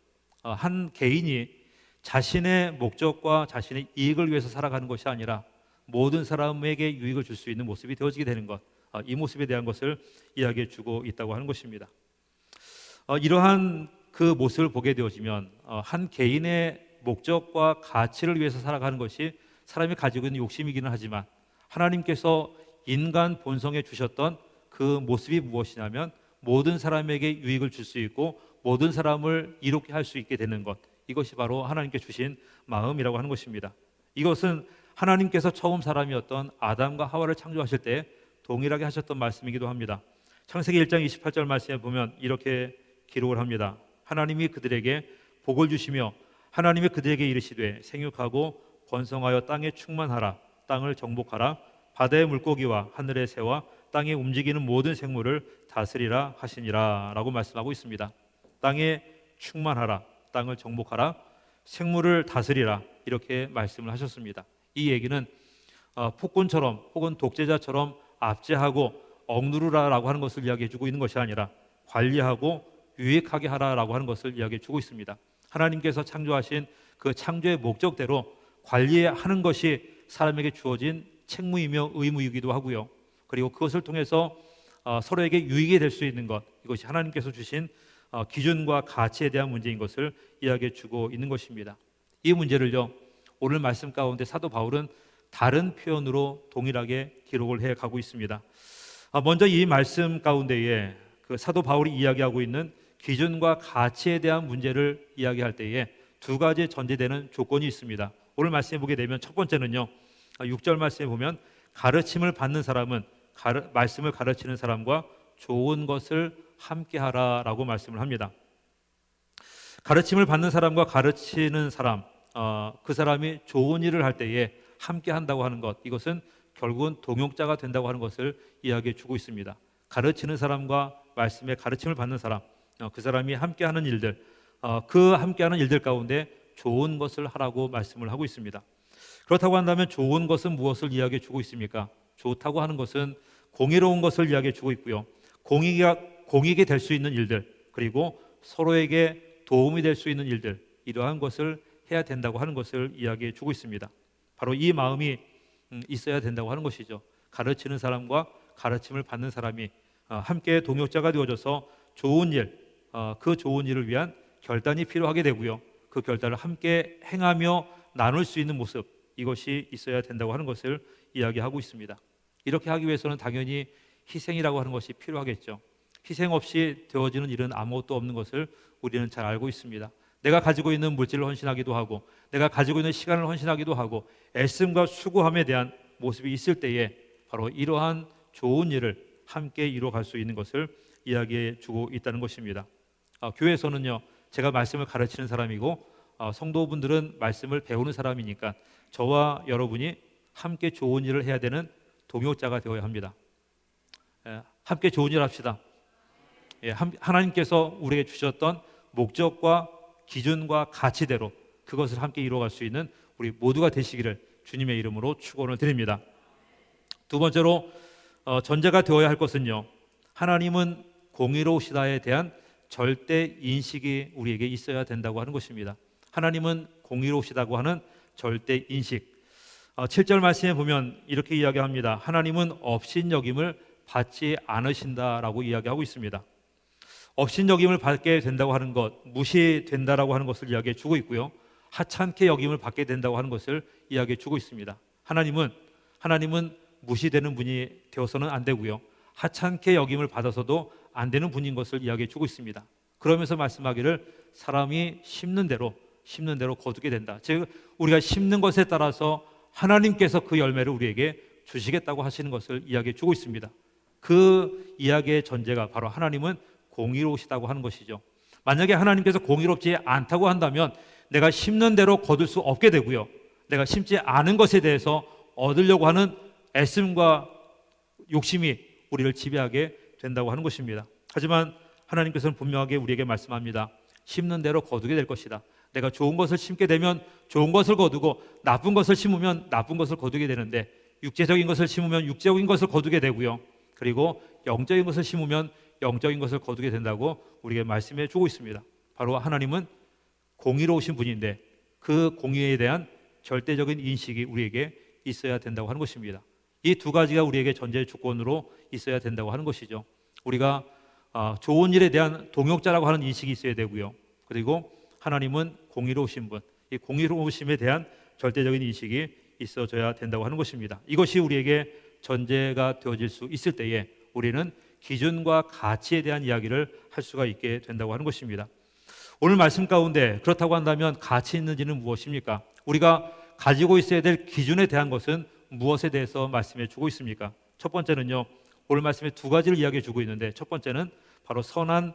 한 개인이 자신의 목적과 자신의 이익을 위해서 살아가는 것이 아니라 모든 사람에게 유익을 줄 수 있는 모습이 되어지게 되는 것, 이 모습에 대한 것을 이야기해 주고 있다고 하는 것입니다. 이러한 그 모습을 보게 되어지면 한 개인의 목적과 가치를 위해서 살아가는 것이 사람이 가지고 있는 욕심이기는 하지만, 하나님께서 인간 본성에 주셨던 그 모습이 무엇이냐면 모든 사람에게 유익을 줄 수 있고 모든 사람을 이롭게 할 수 있게 되는 것, 이것이 바로 하나님께 주신 마음이라고 하는 것입니다. 이것은 하나님께서 처음 사람이었던 아담과 하와를 창조하실 때 동일하게 하셨던 말씀이기도 합니다. 창세기 1장 28절 말씀에 보면 이렇게 기록을 합니다. 하나님이 그들에게 복을 주시며 하나님이 그들에게 이르시되 생육하고 번성하여 땅에 충만하라. 땅을 정복하라. 바다의 물고기와 하늘의 새와 땅에 움직이는 모든 생물을 다스리라 하시니라 라고 말씀하고 있습니다. 땅에 충만하라, 땅을 정복하라, 생물을 다스리라, 이렇게 말씀을 하셨습니다. 이 얘기는 폭군처럼 혹은 독재자처럼 압제하고 억누르라라고 하는 것을 이야기해 주고 있는 것이 아니라 관리하고 유익하게 하라라고 하는 것을 이야기해 주고 있습니다. 하나님께서 창조하신 그 창조의 목적대로 관리하는 것이 사람에게 주어진 책무이며 의무이기도 하고요. 그리고 그것을 통해서 서로에게 유익이 될 수 있는 것, 이것이 하나님께서 주신 기준과 가치에 대한 문제인 것을 이야기해 주고 있는 것입니다. 이 문제를요, 오늘 말씀 가운데 사도 바울은 다른 표현으로 동일하게 기록을 해 가고 있습니다. 먼저 이 말씀 가운데에 그 사도 바울이 이야기하고 있는 기준과 가치에 대한 문제를 이야기할 때에 두 가지 전제되는 조건이 있습니다. 오늘 말씀해 보게 되면 첫 번째는요, 6절 말씀에 보면 가르침을 받는 사람은 말씀을 가르치는 사람과 좋은 것을 함께하라라고 말씀을 합니다. 가르침을 받는 사람과 가르치는 사람, 그 사람이 좋은 일을 할 때에 함께한다고 하는 것, 이것은 결국은 동역자가 된다고 하는 것을 이야기해 주고 있습니다. 가르치는 사람과 말씀의 가르침을 받는 사람, 그 사람이 함께하는 일들, 그 함께하는 일들 가운데 좋은 것을 하라고 말씀을 하고 있습니다. 그렇다고 한다면 좋은 것은 무엇을 이야기해 주고 있습니까? 좋다고 하는 것은 공의로운 것을 이야기해 주고 있고요. 공익이 될 수 있는 일들, 그리고 서로에게 도움이 될 수 있는 일들, 이러한 것을 해야 된다고 하는 것을 이야기해 주고 있습니다. 바로 이 마음이 있어야 된다고 하는 것이죠. 가르치는 사람과 가르침을 받는 사람이 함께 동역자가 되어져서 좋은 일, 그 좋은 일을 위한 결단이 필요하게 되고요. 그 결단을 함께 행하며 나눌 수 있는 모습, 이것이 있어야 된다고 하는 것을 이야기하고 있습니다. 이렇게 하기 위해서는 당연히 희생이라고 하는 것이 필요하겠죠. 희생 없이 되어지는 일은 아무것도 없는 것을 우리는 잘 알고 있습니다. 내가 가지고 있는 물질을 헌신하기도 하고, 내가 가지고 있는 시간을 헌신하기도 하고, 애씀과 수고함에 대한 모습이 있을 때에 바로 이러한 좋은 일을 함께 이루어갈 수 있는 것을 이야기해 주고 있다는 것입니다. 교회에서는요, 제가 말씀을 가르치는 사람이고 성도분들은 말씀을 배우는 사람이니까 저와 여러분이 함께 좋은 일을 해야 되는 동역자가 되어야 합니다. 함께 좋은 일 합시다. 하나님께서 우리에게 주셨던 목적과 기준과 가치대로 그것을 함께 이루어갈 수 있는 우리 모두가 되시기를 주님의 이름으로 축원을 드립니다. 두 번째로 전제가 되어야 할 것은요, 하나님은 공의로우시다에 대한 절대 인식이 우리에게 있어야 된다고 하는 것입니다. 하나님은 공의로우시다고 하는 절대 인식. 7절 말씀에 보면 이렇게 이야기합니다. 하나님은 업신여김을 받지 않으신다라고 이야기하고 있습니다. 업신여김을 받게 된다고 하는 것, 무시된다라고 하는 것을 이야기해 주고 있고요. 하찮게 여김을 받게 된다고 하는 것을 이야기해 주고 있습니다. 하나님은 무시되는 분이 되어서는 안 되고요. 하찮게 여김을 받아서도 안 되는 분인 것을 이야기해 주고 있습니다. 그러면서 말씀하기를 사람이 심는 대로 거두게 된다. 즉 우리가 심는 것에 따라서 하나님께서 그 열매를 우리에게 주시겠다고 하시는 것을 이야기해 주고 있습니다. 그 이야기의 전제가 바로 하나님은 공의로우시다고 하는 것이죠. 만약에 하나님께서 공의롭지 않다고 한다면 내가 심는 대로 거둘 수 없게 되고요. 내가 심지 않은 것에 대해서 얻으려고 하는 애씀과 욕심이 우리를 지배하게 된다고 하는 것입니다. 하지만 하나님께서는 분명하게 우리에게 말씀합니다. 심는 대로 거두게 될 것이다. 내가 좋은 것을 심게 되면 좋은 것을 거두고 나쁜 것을 심으면 나쁜 것을 거두게 되는데, 육체적인 것을 심으면 육체적인 것을 거두게 되고요. 그리고 영적인 것을 심으면 영적인 것을 거두게 된다고 우리에게 말씀해 주고 있습니다. 바로 하나님은 공의로우신 분인데 그 공의에 대한 절대적인 인식이 우리에게 있어야 된다고 하는 것입니다. 이 두 가지가 우리에게 전제 조건으로 있어야 된다고 하는 것이죠. 우리가 좋은 일에 대한 동역자라고 하는 인식이 있어야 되고요. 그리고 하나님은 공의로우신 분, 이 공의로우심에 대한 절대적인 인식이 있어져야 된다고 하는 것입니다. 이것이 우리에게 전제가 되어질 수 있을 때에 우리는 기준과 가치에 대한 이야기를 할 수가 있게 된다고 하는 것입니다. 오늘 말씀 가운데 그렇다고 한다면 가치 있는지는 무엇입니까? 우리가 가지고 있어야 될 기준에 대한 것은 무엇에 대해서 말씀해 주고 있습니까? 첫 번째는요, 오늘 말씀에 두 가지를 이야기해 주고 있는데, 첫 번째는 바로 선한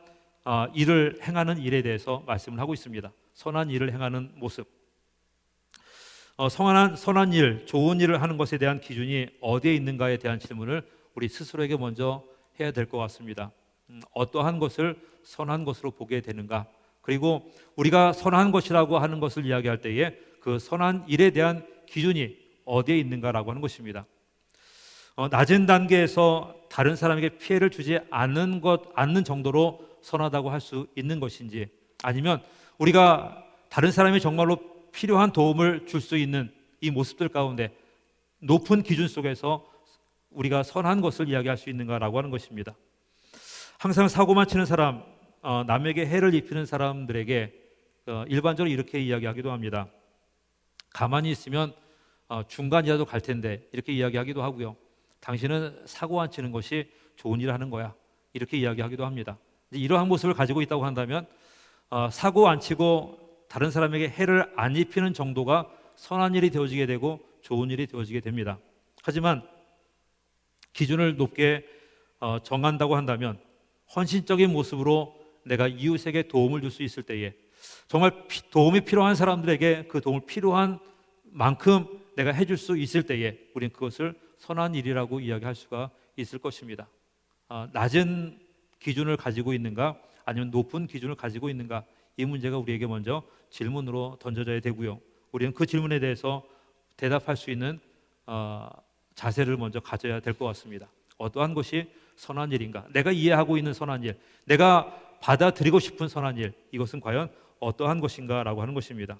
일을 행하는 일에 대해서 말씀을 하고 있습니다. 선한 일을 행하는 모습. 선한 일, 좋은 일을 하는 것에 대한 기준이 어디에 있는가에 대한 질문을 우리 스스로에게 먼저 해야 될 것 같습니다. 어떠한 것을 선한 것으로 보게 되는가? 그리고 우리가 선한 것이라고 하는 것을 이야기할 때에 그 선한 일에 대한 기준이 어디에 있는가라고 하는 것입니다. 낮은 단계에서 다른 사람에게 피해를 주지 않는 정도로 선하다고 할 수 있는 것인지, 아니면 우리가 다른 사람이 정말로 필요한 도움을 줄 수 있는 이 모습들 가운데 높은 기준 속에서 우리가 선한 것을 이야기할 수 있는가라고 하는 것입니다. 항상 사고만 치는 사람, 남에게 해를 입히는 사람들에게 일반적으로 이렇게 이야기하기도 합니다. 가만히 있으면 중간이라도 갈 텐데, 이렇게 이야기하기도 하고요. 당신은 사고 안 치는 것이 좋은 일을 하는 거야, 이렇게 이야기하기도 합니다. 이러한 모습을 가지고 있다고 한다면 사고 안 치고 다른 사람에게 해를 안 입히는 정도가 선한 일이 되어지게 되고 좋은 일이 되어지게 됩니다. 하지만 기준을 높게 정한다고 한다면 헌신적인 모습으로 내가 이웃에게 도움을 줄 수 있을 때에, 정말 도움이 필요한 사람들에게 그 도움을 필요한 만큼 내가 해줄 수 있을 때에 우리는 그것을 선한 일이라고 이야기할 수가 있을 것입니다. 낮은 기준을 가지고 있는가 아니면 높은 기준을 가지고 있는가, 이 문제가 우리에게 먼저 질문으로 던져져야 되고요. 우리는 그 질문에 대해서 대답할 수 있는 자세를 먼저 가져야 될 것 같습니다. 어떠한 것이 선한 일인가? 내가 이해하고 있는 선한 일, 내가 받아들이고 싶은 선한 일, 이것은 과연 어떠한 것인가 라고 하는 것입니다.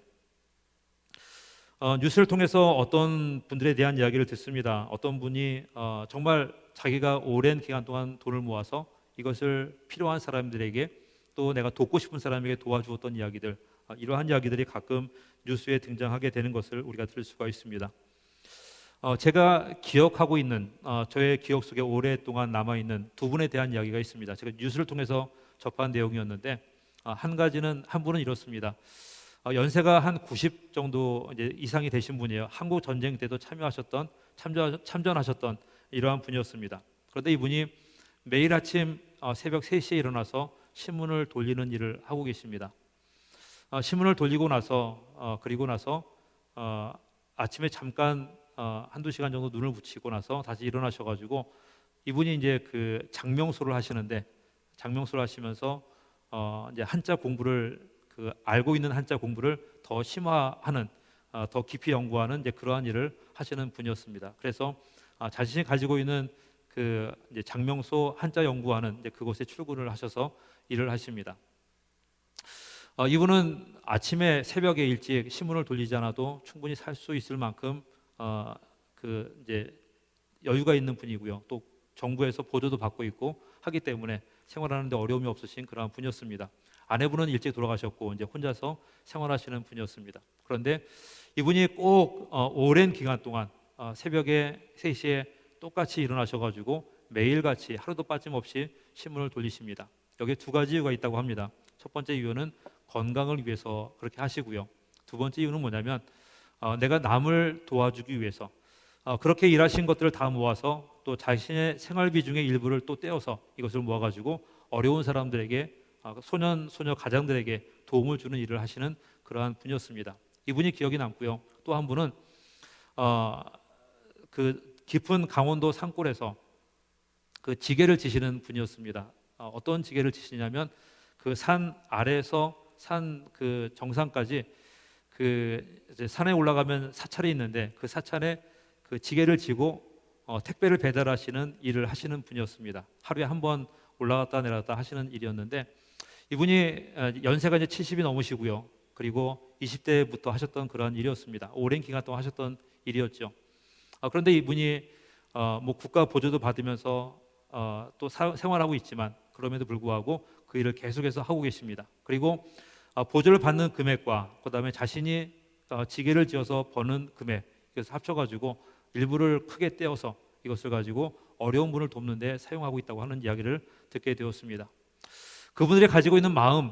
뉴스를 통해서 어떤 분들에 대한 이야기를 듣습니다. 어떤 분이 정말 자기가 오랜 기간 동안 돈을 모아서 이것을 필요한 사람들에게 또 내가 돕고 싶은 사람에게 도와주었던 이야기들, 이러한 이야기들이 가끔 뉴스에 등장하게 되는 것을 우리가 들을 수가 있습니다. 제가 기억하고 있는 저의 기억 속에 오랫동안 남아있는 두 분에 대한 이야기가 있습니다. 제가 뉴스를 통해서 접한 내용이었는데 한 가지는 한 분은 이렇습니다. 연세가 한 90 정도 이제 이상이 되신 분이에요. 한국 전쟁 때도 참전하셨던 이러한 분이었습니다. 그런데 이분이 매일 아침 새벽 3시에 일어나서 신문을 돌리는 일을 하고 계십니다. 신문을 돌리고 나서 그리고 나서 아침에 잠깐 한두 시간 정도 눈을 붙이고 나서 다시 일어나셔가지고 이분이 이제 그 장명소를 하시는데 장명소를 하시면서 이제 한자 공부를 그 알고 있는 한자 공부를 더 심화하는 더 깊이 연구하는 이제 그러한 일을 하시는 분이었습니다. 그래서 자신이 가지고 있는 그 이제 장명소 한자 연구하는 이제 그곳에 출근을 하셔서 일을 하십니다. 이분은 아침에 새벽에 일찍 신문을 돌리지 않아도 충분히 살 수 있을 만큼 그 이제 여유가 있는 분이고요. 또 정부에서 보조도 받고 있고 하기 때문에 생활하는데 어려움이 없으신 그러한 분이었습니다. 아내분은 일찍 돌아가셨고 이제 혼자서 생활하시는 분이었습니다. 그런데 이분이 꼭 오랜 기간 동안 새벽에 3시에 똑같이 일어나셔가지고 매일같이 하루도 빠짐없이 신문을 돌리십니다. 여기에 두 가지 이유가 있다고 합니다. 첫 번째 이유는 건강을 위해서 그렇게 하시고요. 두 번째 이유는 뭐냐면 내가 남을 도와주기 위해서 그렇게 일하신 것들을 다 모아서 또 자신의 생활비 중에 일부를 또 떼어서 이것을 모아가지고 어려운 사람들에게 소년 소녀 가장들에게 도움을 주는 일을 하시는 그러한 분이었습니다. 이분이 기억이 남고요. 또 한 분은 그 깊은 강원도 산골에서 그 지게를 지시는 분이었습니다. 어떤 지게를 지시냐면 그 산 아래에서 산 그 정상까지 그 이제 산에 올라가면 사찰이 있는데 그 사찰에 그 지게를 지고 택배를 배달하시는 일을 하시는 분이었습니다. 하루에 한 번 올라갔다 내려갔다 하시는 일이었는데 이분이 연세가 이제 70이 넘으시고요. 그리고 20대부터 하셨던 그런 일이었습니다. 오랜 기간 동안 하셨던 일이었죠. 그런데 이분이 뭐 국가 보조도 받으면서 또 생활하고 있지만 그럼에도 불구하고 그 일을 계속해서 하고 계십니다. 그리고 보조를 받는 금액과 그다음에 자신이 지게를 지어서 버는 금액 그래서 합쳐가지고 일부를 크게 떼어서 이것을 가지고 어려운 분을 돕는 데 사용하고 있다고 하는 이야기를 듣게 되었습니다. 그분들이 가지고 있는 마음,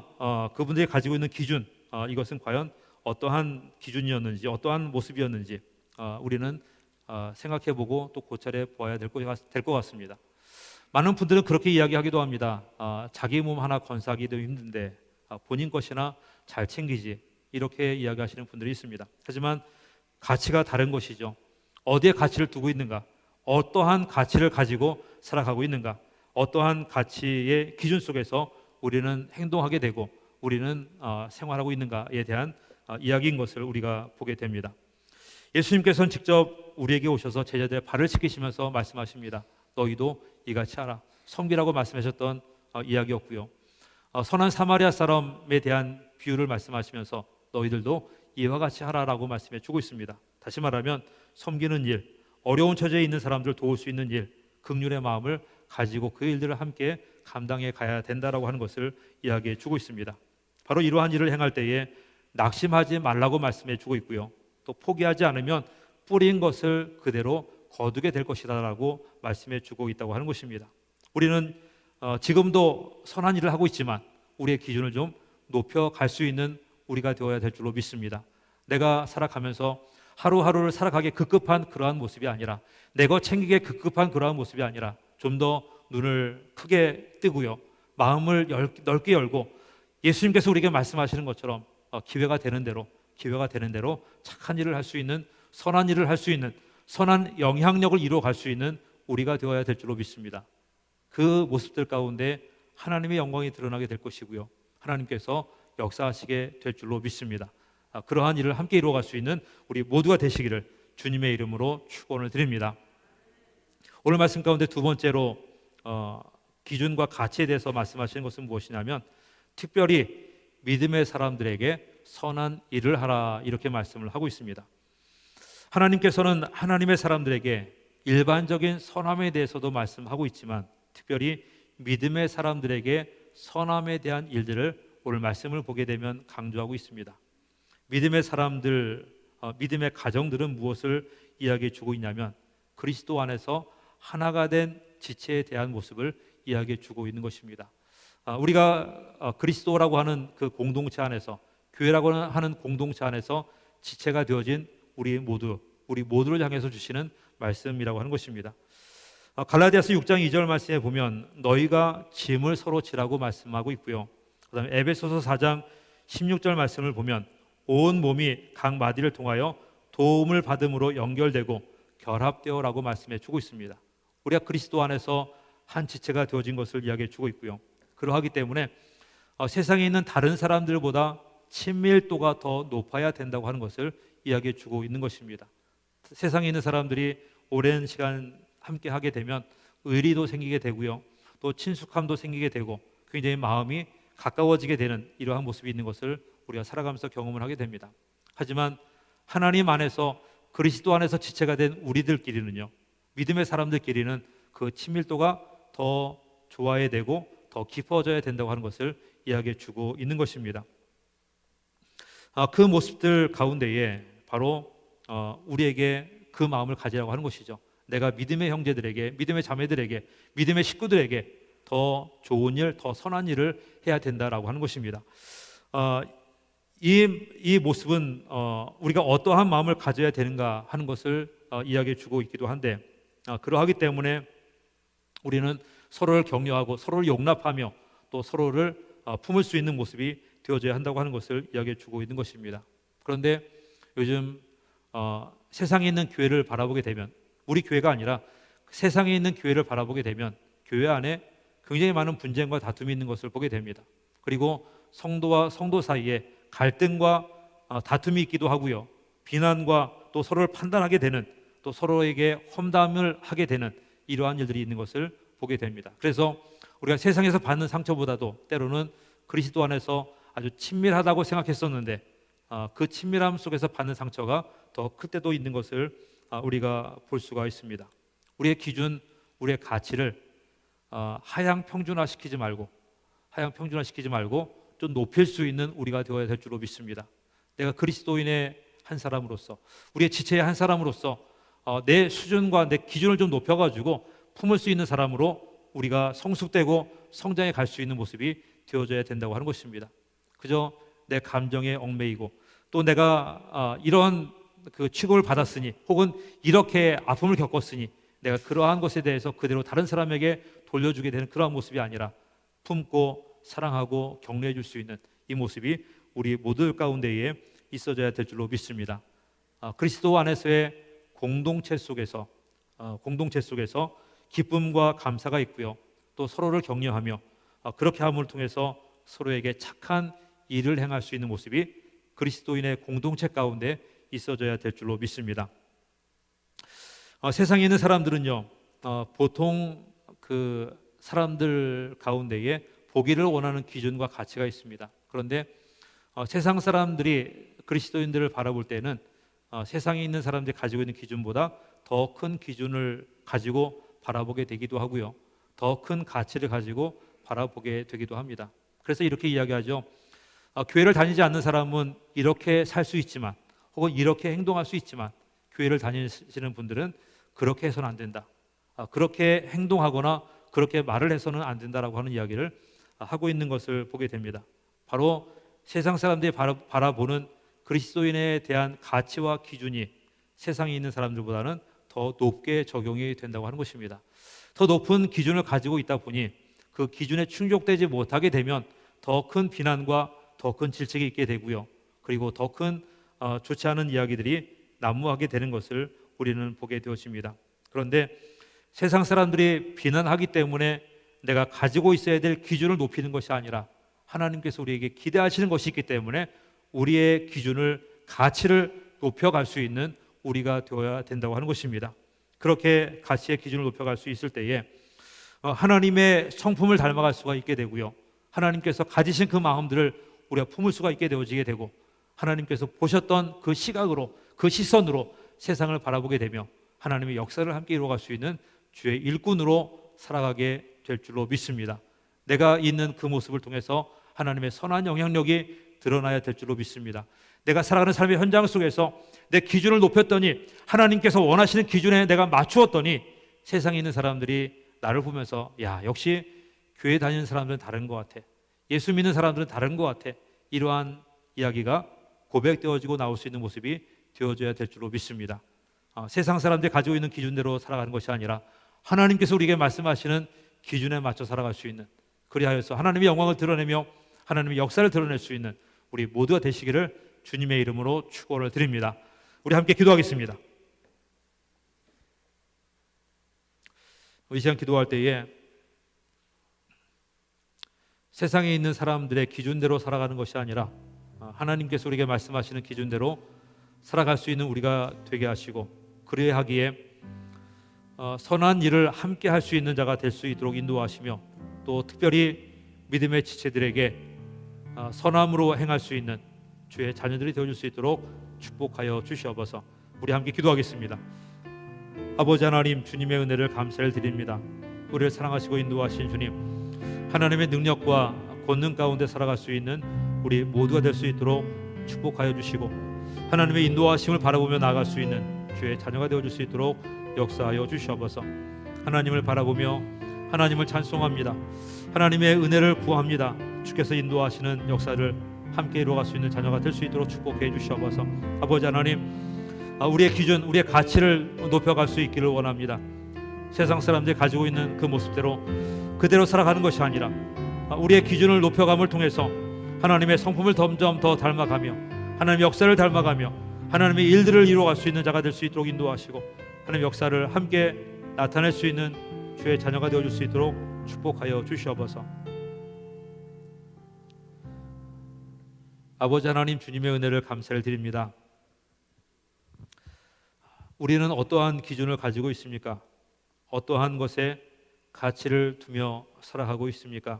그분들이 가지고 있는 기준, 이것은 과연 어떠한 기준이었는지, 어떠한 모습이었는지 우리는 생각해보고 또 고찰해 보아야 될 것 같습니다. 많은 분들은 그렇게 이야기하기도 합니다. 자기 몸 하나 건사하기도 힘든데 본인 것이나 잘 챙기지 이렇게 이야기하시는 분들이 있습니다. 하지만 가치가 다른 것이죠. 어디에 가치를 두고 있는가? 어떠한 가치를 가지고 살아가고 있는가? 어떠한 가치의 기준 속에서 우리는 행동하게 되고 우리는 생활하고 있는가에 대한 이야기인 것을 우리가 보게 됩니다. 예수님께서는 직접 우리에게 오셔서 제자들의 발을 씻기시면서 말씀하십니다. 너희도 이같이 하라. 섬기라고 말씀하셨던 이야기였고요. 선한 사마리아 사람에 대한 비유를 말씀하시면서 너희들도 이와 같이 하라라고 말씀해 주고 있습니다. 다시 말하면 섬기는 일, 어려운 처지에 있는 사람들을 도울 수 있는 일, 긍휼의 마음을 가지고 그 일들을 함께 감당해 가야 된다라고 하는 것을 이야기해 주고 있습니다. 바로 이러한 일을 행할 때에 낙심하지 말라고 말씀해 주고 있고요. 또 포기하지 않으면 뿌린 것을 그대로 거두게 될 것이다라고 말씀해 주고 있다고 하는 것입니다. 우리는 지금도 선한 일을 하고 있지만 우리의 기준을 좀 높여갈 수 있는 우리가 되어야 될 줄로 믿습니다. 내가 살아가면서 하루하루를 살아가기에 급급한 그러한 모습이 아니라 내가 챙기기에 급급한 그러한 모습이 아니라 좀 더 눈을 크게 뜨고요. 마음을 넓게 열고 예수님께서 우리에게 말씀하시는 것처럼 기회가 되는 대로 착한 일을 할 수 있는 선한 일을 할 수 있는 선한 영향력을 이루어갈 수 있는 우리가 되어야 될 줄로 믿습니다. 그 모습들 가운데 하나님의 영광이 드러나게 될 것이고요. 하나님께서 역사하시게 될 줄로 믿습니다. 그러한 일을 함께 이루어갈 수 있는 우리 모두가 되시기를 주님의 이름으로 축원을 드립니다. 오늘 말씀 가운데 두 번째로 기준과 가치에 대해서 말씀하시는 것은 무엇이냐면 특별히 믿음의 사람들에게 선한 일을 하라 이렇게 말씀을 하고 있습니다. 하나님께서는 하나님의 사람들에게 일반적인 선함에 대해서도 말씀하고 있지만 특별히 믿음의 사람들에게 선함에 대한 일들을 오늘 말씀을 보게 되면 강조하고 있습니다. 믿음의 사람들, 믿음의 가정들은 무엇을 이야기해 주고 있냐면 그리스도 안에서 하나가 된 지체에 대한 모습을 이야기해 주고 있는 것입니다. 우리가 그리스도라고 하는 그 공동체 안에서, 교회라고 하는 공동체 안에서 지체가 되어진 우리 모두를 향해서 주시는 말씀이라고 하는 것입니다. 갈라디아서 6장 2절 말씀에 보면 너희가 짐을 서로 지라고 말씀하고 있고요. 그다음에 에베소서 4장 16절 말씀을 보면 온 몸이 각 마디를 통하여 도움을 받음으로 연결되고 결합되어라고 말씀해 주고 있습니다. 우리가 그리스도 안에서 한 지체가 되어진 것을 이야기해 주고 있고요. 그러하기 때문에 세상에 있는 다른 사람들보다 친밀도가 더 높아야 된다고 하는 것을 이야기해 주고 있는 것입니다. 세상에 있는 사람들이 오랜 시간 함께 하게 되면 의리도 생기게 되고요. 또 친숙함도 생기게 되고 굉장히 마음이 가까워지게 되는 이러한 모습이 있는 것을 우리가 살아가면서 경험을 하게 됩니다. 하지만 하나님 안에서 그리스도 안에서 지체가 된 우리들끼리는요, 믿음의 사람들끼리는 그 친밀도가 더 좋아야 되고 더 깊어져야 된다고 하는 것을 이야기해 주고 있는 것입니다. 그 모습들 가운데에 바로 우리에게 그 마음을 가지라고 하는 것이죠. 내가 믿음의 형제들에게, 믿음의 자매들에게, 믿음의 식구들에게 더 좋은 일, 더 선한 일을 해야 된다라고 하는 것입니다. 이 모습은 우리가 어떠한 마음을 가져야 되는가 하는 것을 이야기해 주고 있기도 한데, 그러하기 때문에 우리는 서로를 격려하고 서로를 용납하며 또 서로를 품을 수 있는 모습이 되어져야 한다고 하는 것을 이야기해 주고 있는 것입니다. 그런데 요즘 세상에 있는 교회를 바라보게 되면, 우리 교회가 아니라 세상에 있는 교회를 바라보게 되면 교회 안에 굉장히 많은 분쟁과 다툼이 있는 것을 보게 됩니다. 그리고 성도와 성도 사이에 갈등과 다툼이 있기도 하고요. 비난과 또 서로를 판단하게 되는, 또 서로에게 험담을 하게 되는 이러한 일들이 있는 것을 보게 됩니다. 그래서 우리가 세상에서 받는 상처보다도 때로는 그리스도 안에서 아주 친밀하다고 생각했었는데 그 친밀함 속에서 받는 상처가 더 클 때도 있는 것을 우리가 볼 수가 있습니다. 우리의 기준, 우리의 가치를 하향 평준화시키지 말고 좀 높일 수 있는 우리가 되어야 될 줄로 믿습니다. 내가 그리스도인의 한 사람으로서, 우리의 지체의 한 사람으로서 내 수준과 내 기준을 좀 높여가지고 품을 수 있는 사람으로 우리가 성숙되고 성장해 갈 수 있는 모습이 되어져야 된다고 하는 것입니다. 그저 내 감정에 얽매이고 또 내가 이런 그 취급을 받았으니 혹은 이렇게 아픔을 겪었으니 내가 그러한 것에 대해서 그대로 다른 사람에게 돌려주게 되는 그러한 모습이 아니라 품고 사랑하고 격려해 줄 수 있는 이 모습이 우리 모두 가운데에 있어져야 될 줄로 믿습니다. 그리스도 안에서의 공동체 속에서 기쁨과 감사가 있고요. 또 서로를 격려하며 그렇게 함을 통해서 서로에게 착한 일을 행할 수 있는 모습이 그리스도인의 공동체 가운데 있어져야 될 줄로 믿습니다. 세상에 있는 사람들은요, 보통 그 사람들 가운데에 보기를 원하는 기준과 가치가 있습니다. 그런데 세상 사람들이 그리스도인들을 바라볼 때는 세상에 있는 사람들이 가지고 있는 기준보다 더 큰 기준을 가지고 바라보게 되기도 하고요. 더 큰 가치를 가지고 바라보게 되기도 합니다. 그래서 이렇게 이야기하죠. 교회를 다니지 않는 사람은 이렇게 살 수 있지만 혹은 이렇게 행동할 수 있지만 교회를 다니시는 분들은 그렇게 해서는 안 된다. 그렇게 행동하거나 그렇게 말을 해서는 안 된다라고 하는 이야기를 하고 있는 것을 보게 됩니다. 바로 세상 사람들이 바라보는 그리스도인에 대한 가치와 기준이 세상에 있는 사람들보다는 더 높게 적용이 된다고 하는 것입니다. 더 높은 기준을 가지고 있다 보니 그 기준에 충족되지 못하게 되면 더 큰 비난과 더 큰 질책이 있게 되고요. 그리고 더 큰 좋지 않은 이야기들이 난무하게 되는 것을 우리는 보게 되었습니다. 그런데 세상 사람들이 비난하기 때문에 내가 가지고 있어야 될 기준을 높이는 것이 아니라 하나님께서 우리에게 기대하시는 것이 있기 때문에 우리의 기준을, 가치를 높여갈 수 있는 우리가 되어야 된다고 하는 것입니다. 그렇게 가치의 기준을 높여갈 수 있을 때에 하나님의 성품을 닮아갈 수가 있게 되고요. 하나님께서 가지신 그 마음들을 우리가 품을 수가 있게 되어지게 되고 하나님께서 보셨던 그 시각으로, 그 시선으로 세상을 바라보게 되며 하나님의 역사를 함께 이루어갈 수 있는 주의 일꾼으로 살아가게 될 줄로 믿습니다. 내가 있는 그 모습을 통해서 하나님의 선한 영향력이 드러나야 될 줄로 믿습니다. 내가 살아가는 삶의 현장 속에서 내 기준을 높였더니 하나님께서 원하시는 기준에 내가 맞추었더니 세상에 있는 사람들이 나를 보면서 야, 역시 교회 다니는 사람들은 다른 것 같아, 예수 믿는 사람들은 다른 것 같아, 이러한 이야기가 고백되어지고 나올 수 있는 모습이 되어져야 될 줄로 믿습니다. 세상 사람들이 가지고 있는 기준대로 살아가는 것이 아니라 하나님께서 우리에게 말씀하시는 기준에 맞춰 살아갈 수 있는, 그리하여서 하나님의 영광을 드러내며 하나님의 역사를 드러낼 수 있는 우리 모두가 되시기를 주님의 이름으로 축원을 드립니다. 우리 함께 기도하겠습니다. 이 시간 기도할 때에 세상에 있는 사람들의 기준대로 살아가는 것이 아니라 하나님께서 우리에게 말씀하시는 기준대로 살아갈 수 있는 우리가 되게 하시고, 그래야 하기에 선한 일을 함께 할 수 있는 자가 될 수 있도록 인도하시며, 또 특별히 믿음의 지체들에게 선함으로 행할 수 있는 주의 자녀들이 되어줄 수 있도록 축복하여 주시옵소서. 우리 함께 기도하겠습니다. 아버지 하나님, 주님의 은혜를 감사를 드립니다. 우리를 사랑하시고 인도하신 주님, 하나님의 능력과 권능 가운데 살아갈 수 있는 우리 모두가 될 수 있도록 축복하여 주시고, 하나님의 인도하심을 바라보며 나아갈 수 있는 주의 자녀가 되어줄 수 있도록 역사하여 주시옵소서. 하나님을 바라보며 하나님을 찬송합니다. 하나님의 은혜를 구합니다. 주께서 인도하시는 역사를 함께 이루어갈 수 있는 자녀가 될 수 있도록 축복해 주시옵소서. 아버지 하나님, 우리의 기준, 우리의 가치를 높여갈 수 있기를 원합니다. 세상 사람들이 가지고 있는 그 모습대로 그대로 살아가는 것이 아니라 우리의 기준을 높여감을 통해서 하나님의 성품을 점점 더 닮아가며 하나님의 역사를 닮아가며 하나님의 일들을 이루어갈 수 있는 자가 될 수 있도록 인도하시고, 하나님의 역사를 함께 나타낼 수 있는 주의 자녀가 되어줄 수 있도록 축복하여 주시옵소서. 아버지 하나님, 주님의 은혜를 감사를 드립니다. 우리는 어떠한 기준을 가지고 있습니까? 어떠한 것에 가치를 두며 살아가고 있습니까?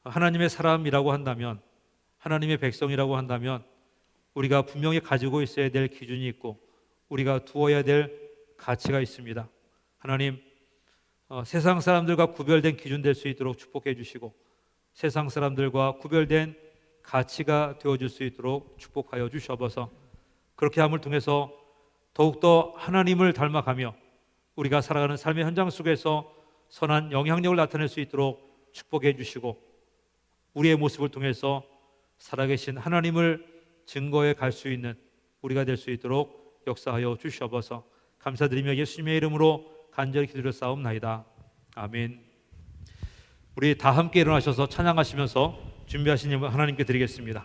하나님의 사람이라고 한다면, 하나님의 백성이라고 한다면 우리가 분명히 가지고 있어야 될 기준이 있고 우리가 두어야 될 가치가 있습니다. 하나님, 세상 사람들과 구별된 기준 될 수 있도록 축복해 주시고, 세상 사람들과 구별된 가치가 되어줄 수 있도록 축복하여 주시옵소서. 그렇게 함을 통해서 더욱더 하나님을 닮아가며 우리가 살아가는 삶의 현장 속에서 선한 영향력을 나타낼 수 있도록 축복해 주시고, 우리의 모습을 통해서 살아계신 하나님을 증거해 갈 수 있는 우리가 될 수 있도록 역사하여 주시옵소서. 감사드리며 예수님의 이름으로 간절히 기도드렸사옵나이다. 아멘. 우리 다 함께 일어나셔서 찬양하시면서 준비하신 예물 하나님께 드리겠습니다.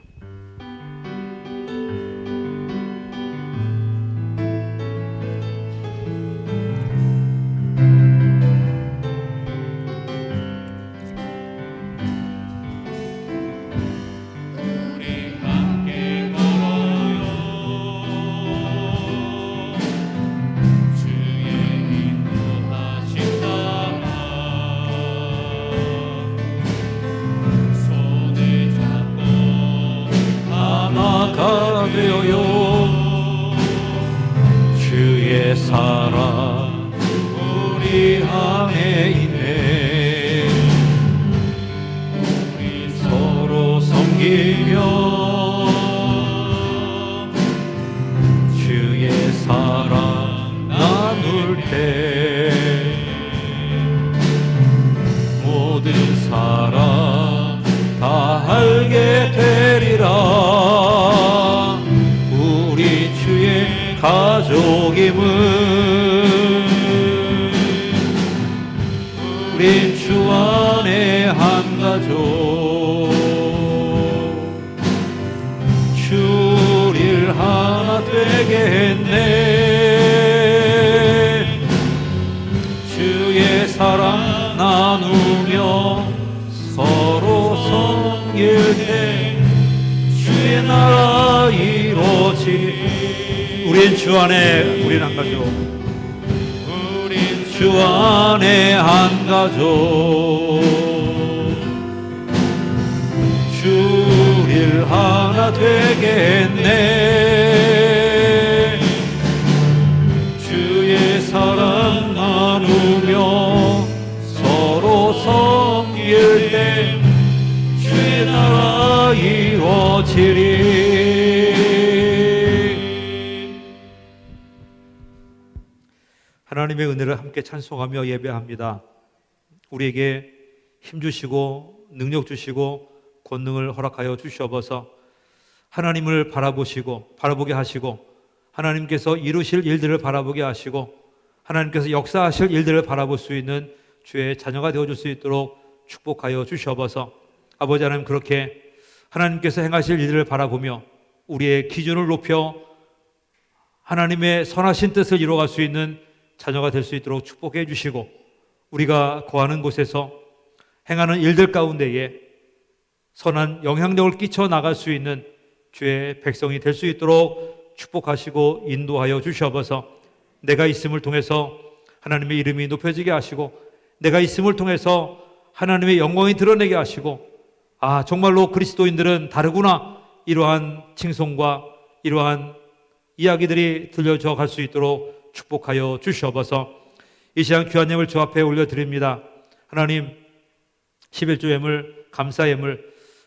주의 사랑 우리 안에 있네. 우리 서로 섬기며 주의 사랑 나눌 때 모든 사랑 다 알게 되리라. 우리 주의 가족임을 우린 주 안에 한 가족, 주일 하나 되겠네. 주의 사랑 나누며 서로 섬길 때 주의 나라 이루어지. 우린 주 안에, 우린 한 가족, 우린 주 안에 한 가족, 주일 하나 되겠네. 이루어지리. 하나님의 은혜를 함께 찬송하며 예배합니다. 우리에게 힘 주시고 능력 주시고 권능을 허락하여 주시옵소서. 하나님을 바라보게 하시고 하나님께서 이루실 일들을 바라보게 하시고 하나님께서 역사하실 일들을 바라볼 수 있는 주의 자녀가 되어줄 수 있도록 축복하여 주시옵소서. 아버지 하나님, 그렇게 하나님께서 행하실 일들을 바라보며 우리의 기준을 높여 하나님의 선하신 뜻을 이루어갈 수 있는 자녀가 될 수 있도록 축복해 주시고, 우리가 거하는 곳에서 행하는 일들 가운데에 선한 영향력을 끼쳐 나갈 수 있는 주의 백성이 될 수 있도록 축복하시고 인도하여 주시옵소서. 내가 있음을 통해서 하나님의 이름이 높여지게 하시고, 내가 있음을 통해서 하나님의 영광이 드러내게 하시고, 아, 정말로 그리스도인들은 다르구나, 이러한 칭송과 이러한 이야기들이 들려져 갈 수 있도록 축복하여 주시옵소서. 이 시간 귀한 예물 주 앞에 올려드립니다. 하나님, 11조 예물, 감사 예물,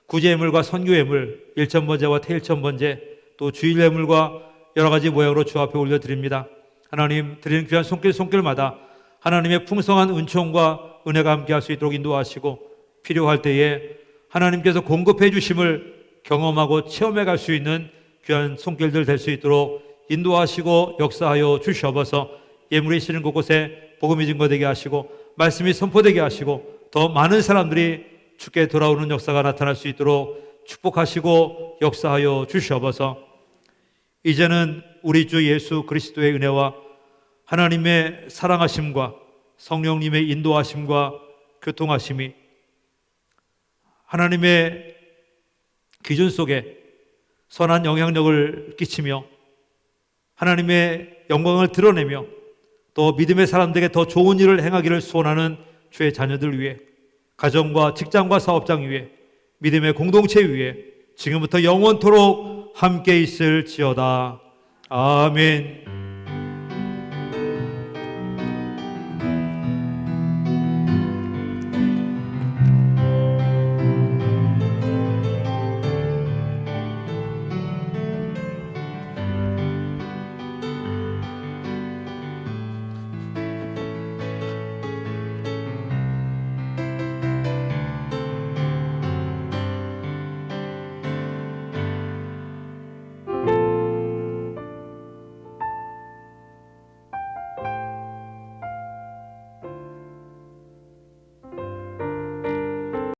구제 예물과 선교 예물, 일천번제와 태일천번제, 또 주일 예물과 여러 가지 모양으로 주 앞에 올려드립니다. 하나님, 드리는 귀한 손길마다 하나님의 풍성한 은총과 은혜가 함께할 수 있도록 인도하시고, 필요할 때에 하나님께서 공급해 주심을 경험하고 체험해 갈 수 있는 귀한 손길들 될 수 있도록 인도하시고 역사하여 주시옵소서. 예물이 있는 곳곳에 복음이 증거되게 하시고 말씀이 선포되게 하시고 더 많은 사람들이 주께 돌아오는 역사가 나타날 수 있도록 축복하시고 역사하여 주시옵소서. 이제는 우리 주 예수 그리스도의 은혜와 하나님의 사랑하심과 성령님의 인도하심과 교통하심이 하나님의 기준 속에 선한 영향력을 끼치며 하나님의 영광을 드러내며 또 믿음의 사람들에게 더 좋은 일을 행하기를 소원하는 주의 자녀들 위해, 가정과 직장과 사업장 위에, 믿음의 공동체 위에 지금부터 영원토록 함께 있을지어다. 아멘.